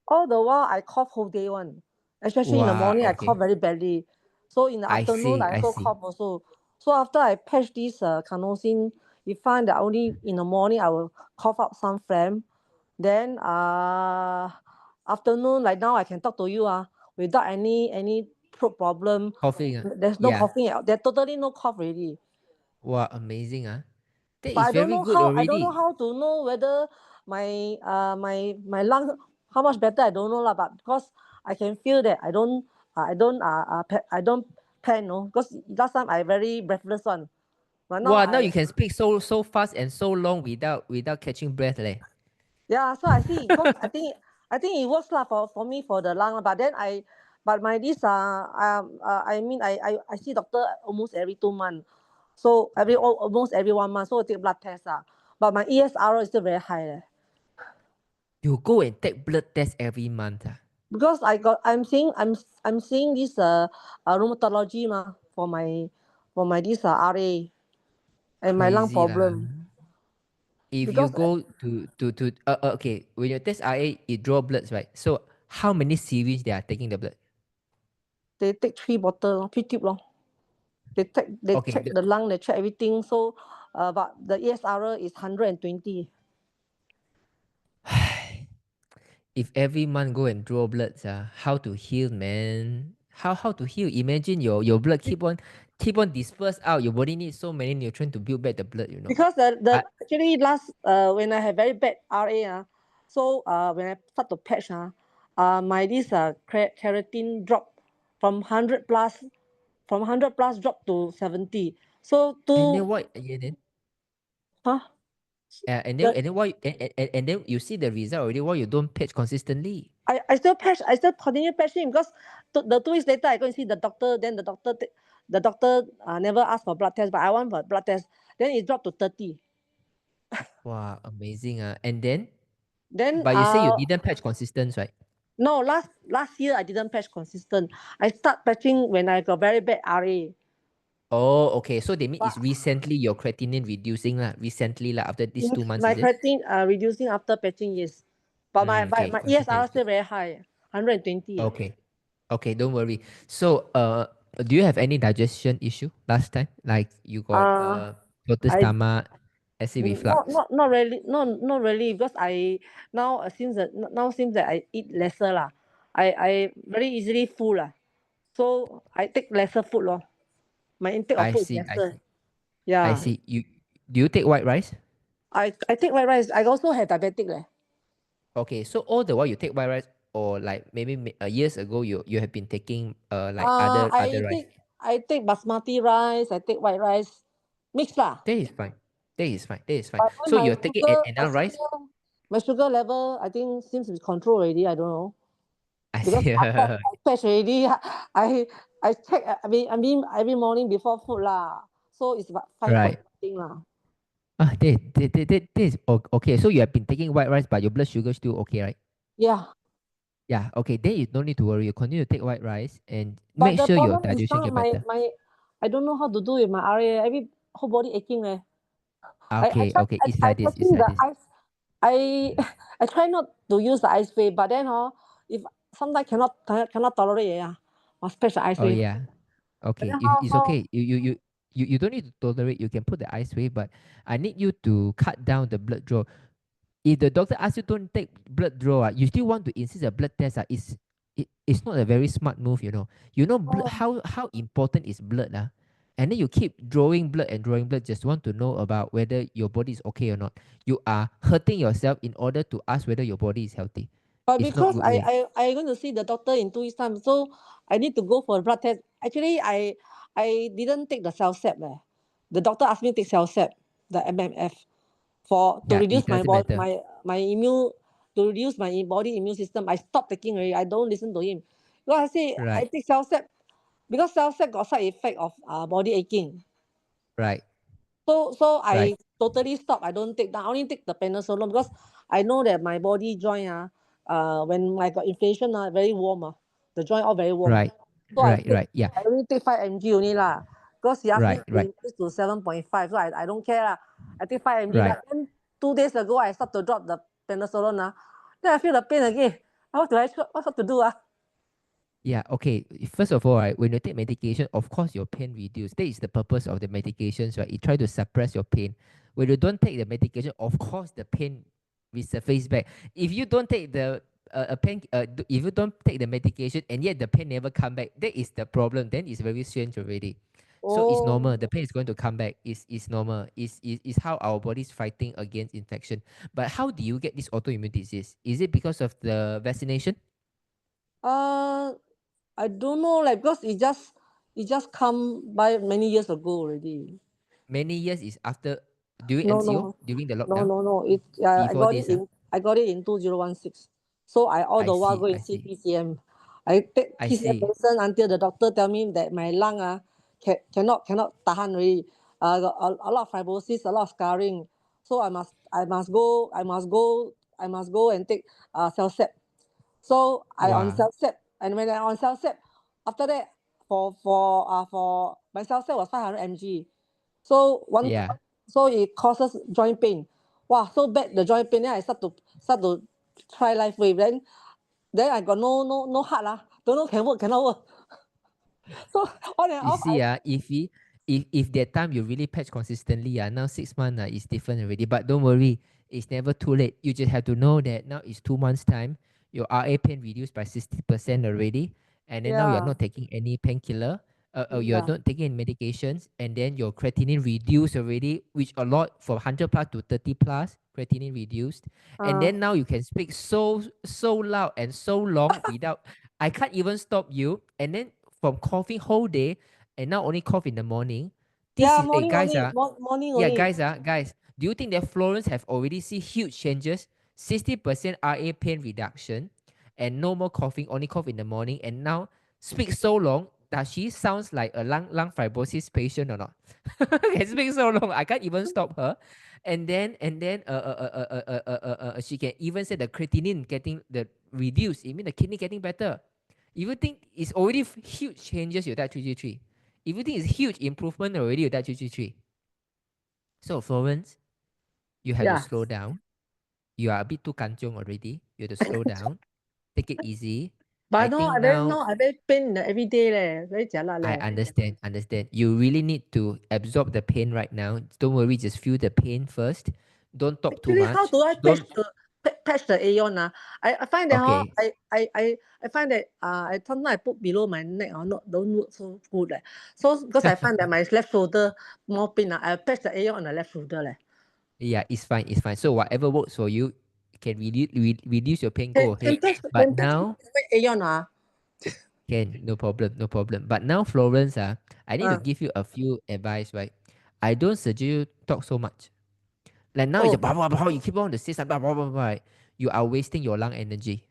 All the while I cough whole day one. Especially in the Wow, morning, I okay. cough very badly. So in the I afternoon, see. I also cough also. So after I patch this carnosine, you find that only in the morning I will cough out some phlegm. Then afternoon, like now I can talk to you without any throat problem. Coughing. There's no Yeah. coughing. There's totally no cough already. Wow, amazing. That But is very good I don't know already. how to know whether my lung how much better I don't know lah. But because I can feel that I don't pan because last time I very breathless one. But now Wow, now you can speak so fast and so long without catching breath leh. yeah, so I see. Because I think it works lah for me for the lung. But then my this I mean I see doctor almost every 2 months. So almost every 1 month. So I take blood test But my ESR is still very high You go and take blood test every month. Because I'm seeing this rheumatology for my this RA and my lung Crazy lah. problem. If you Because go to okay, when you test RA, it draw bloods, right? So how many syringe they are taking the blood? they take 3 bottles, 3 tube They Okay, check the lung, they check everything. So but the ESR is 120. if every month go and draw bloods, how to heal, man? How to heal? Imagine your blood keep on disperse out. Your body needs so many nutrients to build back the blood, you know. Because actually last when I have very bad RA so when I start to patch my this keratin drop from 100 plus drop to 70. So And then what? Yeah, then huh? and then why? And then you see the result already. Why you don't patch consistently? I still patch. I still continue patching because the 2 weeks later I go and see the doctor. Then the doctor never asked for blood test, but I want for blood test. Then it dropped to 30. Wow, amazing. And then, Then but you say you didn't patch consistent, right? no, last year I didn't patch consistent. I start patching when I got very bad RA. Oh, okay. So they mean But it's recently your creatinine reducing lah. Recently lah, after these 2 months, my is it? creatinine reducing after patching, yes. But my Okay, ESR still very high, 120. Okay. Okay, don't worry. So, do you have any digestion issue last time? Like you got bloated I stomach, acid reflux? not really not really because I now seems that I eat lesser lah. I very easily full lah. So I take lesser food lor. My intake of I food is see. lesser. I Yeah. see. Do you take white rice? I take white rice. I also have diabetic leh. Okay, so all the while you take white rice, or like maybe years ago you have been taking like other I rice. I take basmati rice, I take white rice, mix lah. That is fine. That is fine. That is fine. But then So my you're taking sugar, another rice? my sugar level, I think seems to be controlled already. I don't know. I Because see. after I fetch already, I check. I mean every morning before food lah. So it's about 5 Right. something lah. That is okay. So you have been taking white rice, but your blood sugar still okay, right? Yeah. Yeah. Okay. Then you don't need to worry. You continue to take white rice and But make the sure your problem is digestion now get better. I don't know how to do with my RA. Every whole body aching. Okay. Okay. It's like this. It's Touching like the this. ice. I try not to use the ice wave, but then if sometimes cannot tolerate must patch the ice Oh wave. yeah. Okay. then It's how- okay. You don't need to tolerate. You can put the ice wave, but I need you to cut down the blood draw. If the doctor asks you don't take blood draw, you still want to insist a blood test, it's not a very smart move, you know. Blood, how important is blood, and then you keep drawing blood and drawing blood, just want to know about whether your body is okay or not. You are hurting yourself in order to ask whether your body is healthy. But It's not because good way. I going to see the doctor in 2 weeks time, so I need to go for a blood test. Actually, I didn't take the cell sap. The doctor asked me to take cell sap, the MMF, to Yeah, it reduce my doesn't body, matter. my immune, to reduce my body immune system. I stopped taking already. I don't listen to him. Because I say I Right. take cell sap because cell sap got side effect of body aching. Right. So Right. I totally stop. I don't take. I only take the penicillin because I know that my body joint when I got inflation very warm the joint all very warm. Right. So Right. Yeah. I only take 5 mg only lah. Because he asked me to Right. increase to 7.5, so I don't care lah. I take 5 mg. Right. But then 2 days ago I start to drop the penicillin then I feel the pain again. What to do Yeah, okay. First of all, right, when you take medication, of course your pain reduce. That is the purpose of the medications, right? It try to suppress your pain. When you don't take the medication, of course the pain resurface back. If you don't take the if you don't take the medication and yet the pain never come back, that is the problem. Then it's very strange already. So it's normal. The pain is going to come back. It's normal. Is how our body is fighting against infection. But how do you get this autoimmune disease? Is it because of the vaccination? I don't know, because it just come by many years ago already. Many years is after during No, MCO during the lockdown. No. Before this, I got it in 2016. So I all I the while see, go I and see see. TCM. I take I TCM see. medicine until the doctor tell me that my lung cannot tahan already. Got a lot of fibrosis, a lot of scarring. So I must go and take cell sap. So I on Wow. cell sap, and when I on cell sap, after that for my cell sap was 500 mg. So Yeah. so it causes joint pain. Wow, so bad the joint pain. Then I start to try life wave. Then I got no heart Don't know can work cannot work. So on and You off. see, if that time you really patch consistently, now 6 months is different already. But don't worry, it's never too late. You just have to know that now it's 2 months time. Your RA pain reduced by 60% already, and then now you're not taking any painkiller. You're not taking any medications, and then your creatinine reduced already, which a lot from 100 plus to 30 plus creatinine reduced, and then now you can speak so loud and so long without. I can't even stop you, and then from coughing whole day, and now only cough in the morning. This is morning guys only. Morning yeah only. guys. Do you think that Florence have already seen huge changes? 60% RA pain reduction, and no more coughing, only cough in the morning, and now speak so long. Does she sounds like a lung fibrosis patient or not? Can speak so long, I can't even stop her. And then she can even say the creatinine getting the reduced. It mean the kidney getting better. If you think it's already huge changes, you die 333. If you think it's huge improvement already, you die 333. So Florence, you have to slow down. You are a bit too kanchong already. You have to slow down. Take it easy. But I very pain every day very jialat I understand. You really need to absorb the pain right now. Don't worry, just feel the pain first. Don't talk too much. How do I patch the Aeon? I find that Okay. I find that I sometimes I put below my neck don't look so good. So because I find that my left shoulder more pain, I patch the Aeon on the left shoulder. Yeah, it's fine. So whatever works for you can reduce your pain, go ahead. But now Aeon Can, no problem, no problem. But now, Florence, I need to Uh, give you a few advice, right? I don't suggest you talk so much. Like now, it's oh, a blah, blah, blah, you keep on to say something, blah, blah, blah, blah, right? You are wasting your lung energy.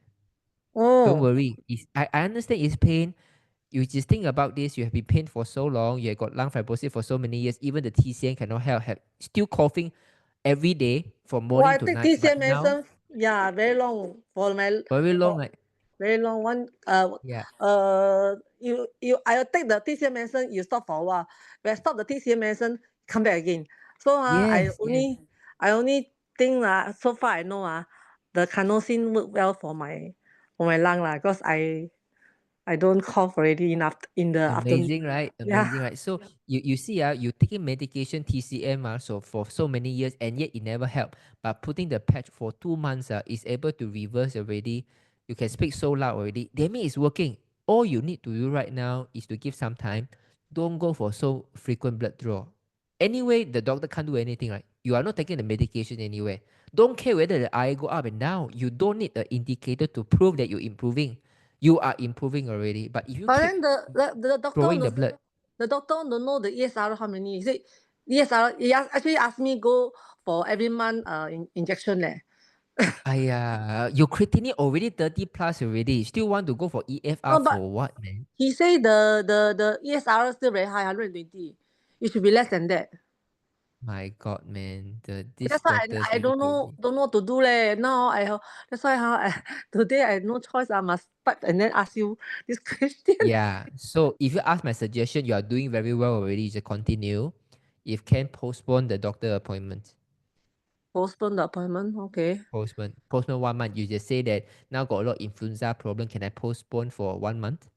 Don't oh, worry. I understand it's pain. You just think about this. You have been pain for so long. You have got lung fibrosis for so many years. Even the TCM cannot help. Have still coughing every day from oh, morning I to take night. But TCM now, medicine. Yeah, very long for my very long, for right? very long one. Yeah. I take the TCM medicine. You stop for a while. When I stop the TCM medicine, come back again. So Yes, yes. I only think so far I know the carnosine work well for my lung because I don't cough already enough in the afternoon. Amazing, right? Yeah. Amazing, right? So you see, you taking medication TCM, so for so many years, and yet it never helped. But putting the patch for 2 months, is able to reverse already. You can speak so loud already. That means it's working. All you need to do right now is to give some time. Don't go for so frequent blood draw. Anyway, the doctor can't do anything, right? You are not taking the medication anyway. Don't care whether the eye go up and down. You don't need an indicator to prove that you're improving. You are improving already. But if you But keep then the doctor drawing the blood, don't know the ESR how many. He said ESR. Actually asked me go for every month injection leh. your creatinine already 30 plus already. You still want to go for EFR No, but for what, man? he say the ESR still very high, 120. It should be less than that. My God, man. This That's why doctor is I really don't know crazy. what to do leh. Now that's why today I no choice. I must type and then ask you this question. Yeah. So if you ask my suggestion, you are doing very well already. You just continue. If can, postpone the doctor appointment. Postpone the appointment. Okay. Postpone 1 month. You just say that now got a lot of influenza problem. Can I postpone for 1 month?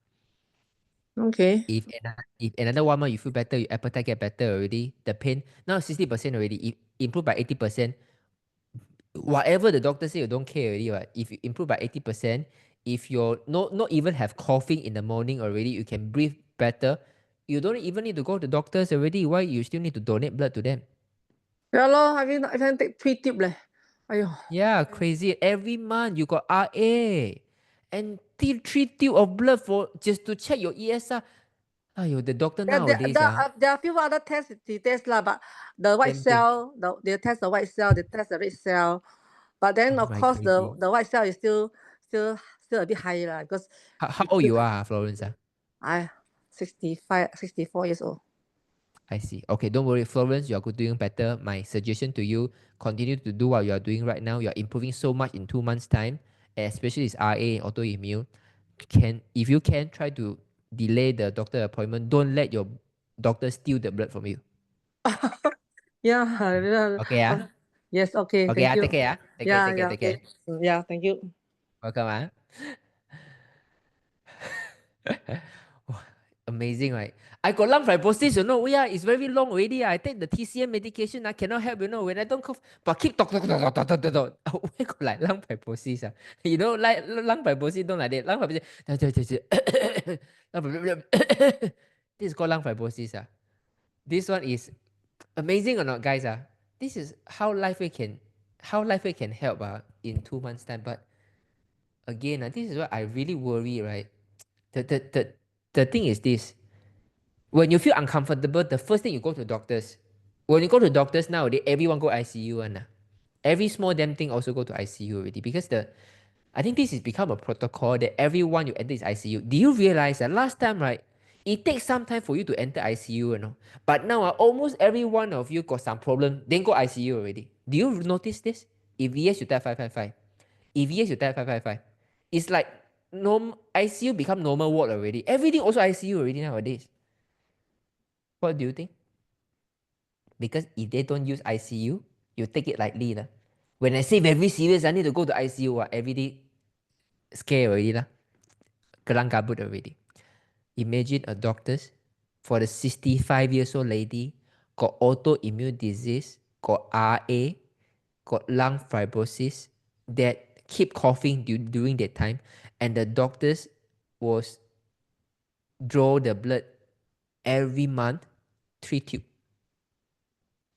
Okay. If another 1 month you feel better, your appetite get better already. The pain now 60% already. If improve by 80%, whatever the doctor say, you don't care already. Right? If you improve by 80%, if you're not even have coughing in the morning already, you can breathe better. You don't even need to go to doctors already. Why you still need to donate blood to them? Yeah lor, I can take 3 tube leh. Aiyo. Yeah, crazy. Every month you got RA and three tube of blood for just to check your ESR. Ayo, the doctor nowadays, There are a few other tests they test lah, but the white same thing. cell, they test the white cell, they test the red cell. But then Oh of my, course crazy. the white cell is still a bit high lah because How old you are, Florence? I 65, 64 years old. I see. Okay, don't worry, Florence. You are doing better. My suggestion to you: continue to do what you are doing right now. You are improving so much in 2 months' time, especially this RA autoimmune. If you can, try to delay the doctor appointment. Don't let your doctor steal the blood from you. Yeah. Okay, Yes, okay, okay, thank you. take care, Take care, Yeah, take care, yeah, take okay. care. Yeah, thank you. Welcome, Wow, amazing, right? I got lung fibrosis, yeah, it's very long already. I take the TCM medication, I cannot help, when I don't cough, but keep talk. Why got like lung fibrosis? Like lung fibrosis, don't like that. Lung fibrosis. This is called lung fibrosis. This one is amazing or not, guys? This is how life can help in 2 months' time. But again, this is what I really worry, right? The thing is this: when you feel uncomfortable, the first thing you go to doctors. When you go to doctors nowadays, everyone go ICU and every small damn thing also go to ICU already because I think this has become a protocol that everyone you enter is ICU. Do you realize that last time, right? It takes some time for you to enter ICU, But now, almost every one of you got some problem, then go ICU already. Do you notice this? If yes, you type 555. If yes, you type 555. It's like ICU become normal ward already. Everything also ICU already nowadays. What do you think? Because if they don't use ICU, you take it lightly. When I say very serious, I need to go to ICU, every day scared already. Kelang kabut already. Imagine a doctor's for the 65 years old lady, got autoimmune disease, got RA, got lung fibrosis, that keep coughing during that time, and the doctors was draw the blood every month, 3 tube.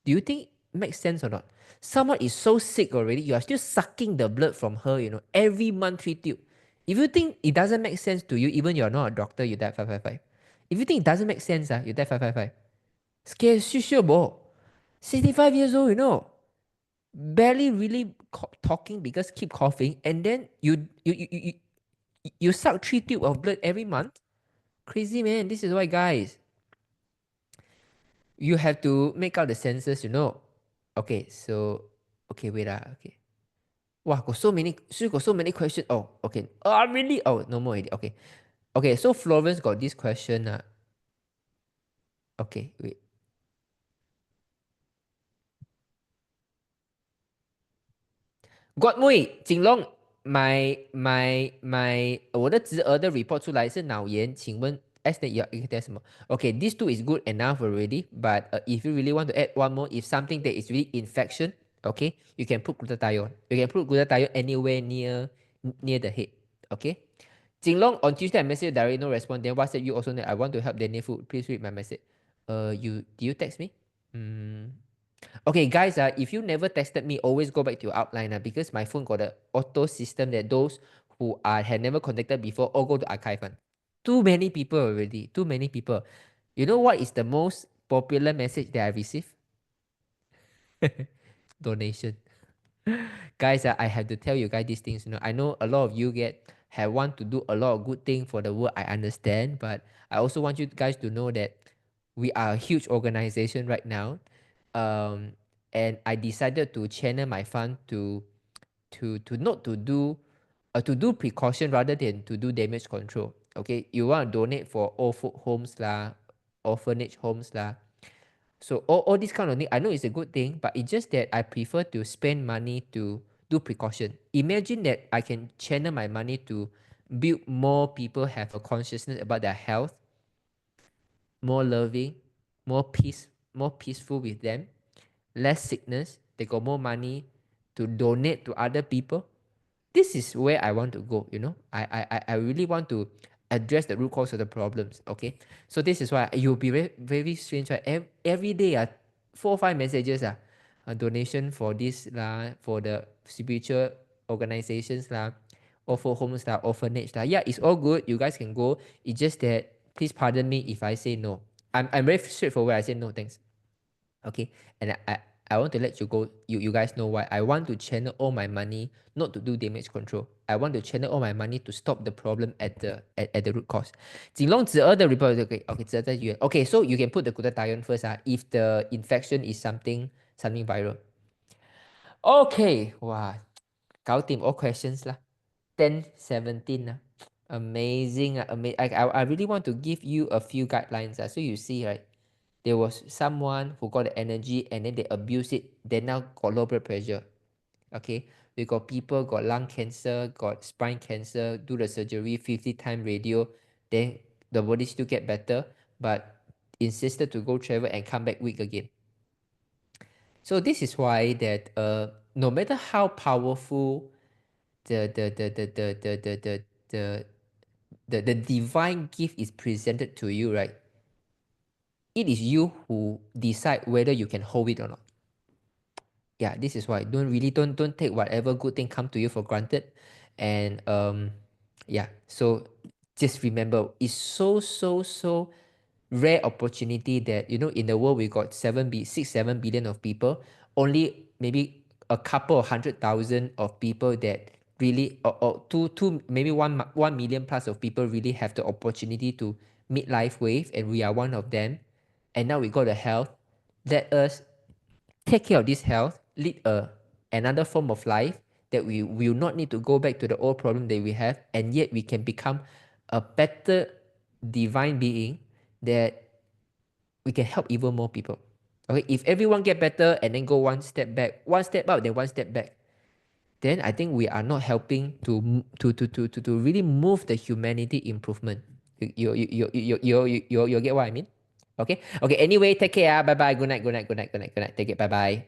Do you think it makes sense or not? Someone is so sick already, you are still sucking the blood from her, every month 3 tube. If you think it doesn't make sense to you, even you're not a doctor, you dial 555. If you think it doesn't make sense, you dial 555. Scared, sure, bo. 65 years old, you know. Barely really talking because keep coughing, and then you suck 3 tubes of blood every month. Crazy, man. This is why, guys, you have to make out the senses, you know. Okay, so okay, wait. Okay. Wow, got so many questions. Oh, okay. Oh, really? Oh, no more already. Okay. Okay, so Florence got this question. Okay, wait. Godmui, Jinlong, my 我的侄儿的 report 出来是脑炎，请问 S 的要 test 什么 ？Okay, this two is good enough already, but if you really want to add one more, if something that is really infection, okay, you can put glutathione. You can put glutathione anywhere near the head, okay? Jinlong, on Tuesday I messaged Dari, no response. Then WhatsApp you also, I want to help Daniel food. Please read my message. Do you text me? Okay, guys, if you never texted me, always go back to your outline because my phone got an auto system that those who had never contacted before all go to archive. Too many people already. Too many people. You know what is the most popular message that I receive? Donation. Guys, I have to tell you guys these things. You know, I know a lot of you have want to do a lot of good things for the world. I understand, but I also want you guys to know that we are a huge organization right now. And I decided to channel my fund to not to do precaution rather than to do damage control. Okay, you want to donate for old folk homes lah, orphanage homes lah. So all this kind of thing, I know it's a good thing, but it's just that I prefer to spend money to do precaution. Imagine that I can channel my money to build more people have a consciousness about their health, more loving, more peaceful with them, less sickness, they got more money to donate to other people. This is where I want to go, you know. I really want to address the root cause of the problems, okay? So this is why you'll be very, very strange, right? Every day, 4 or 5 messages, a donation for this, for the spiritual organizations, or for homes, orphanage. Yeah, it's all good. You guys can go. It's just that, please pardon me if I say no. I'm very straightforward. I say no, thanks. Okay, and I want to let you go. You guys know why. I want to channel all my money not to do damage control. I want to channel all my money to stop the problem at the root cause. Jinlong 侄儿 the report. Okay, 侄儿在医院. Okay, so you can put the glutathione first. If the infection is something viral. Okay, wow. 搞掂 all questions lah. 10, 17 lah. Amazing. I really want to give you a few guidelines. So you see, right? There was someone who got the energy and then they abused it. They now got low blood pressure. Okay, we got people got lung cancer, got spine cancer, do the surgery 50-time radio, then the body still get better, but insisted to go travel and come back weak again. So this is why that no matter how powerful the divine gift is presented to you, right? It is you who decide whether you can hold it or not. Yeah, this is why don't take whatever good thing come to you for granted. And yeah, so just remember, it's so rare opportunity that, you know, in the world we got 7 billion of people, only maybe a couple of 100,000 of people that really, or two maybe 1 million plus of people really have the opportunity to meet life wave, and we are one of them. And now we got the health. Let us take care of this health, lead another form of life that we will not need to go back to the old problem that we have, and yet we can become a better divine being that we can help even more people. Okay, if everyone get better and then go one step back, one step up, then one step back, then I think we are not helping to really move the humanity improvement. You get what I mean? Okay. Anyway, take care. Bye bye. Good night. Take it. Bye bye.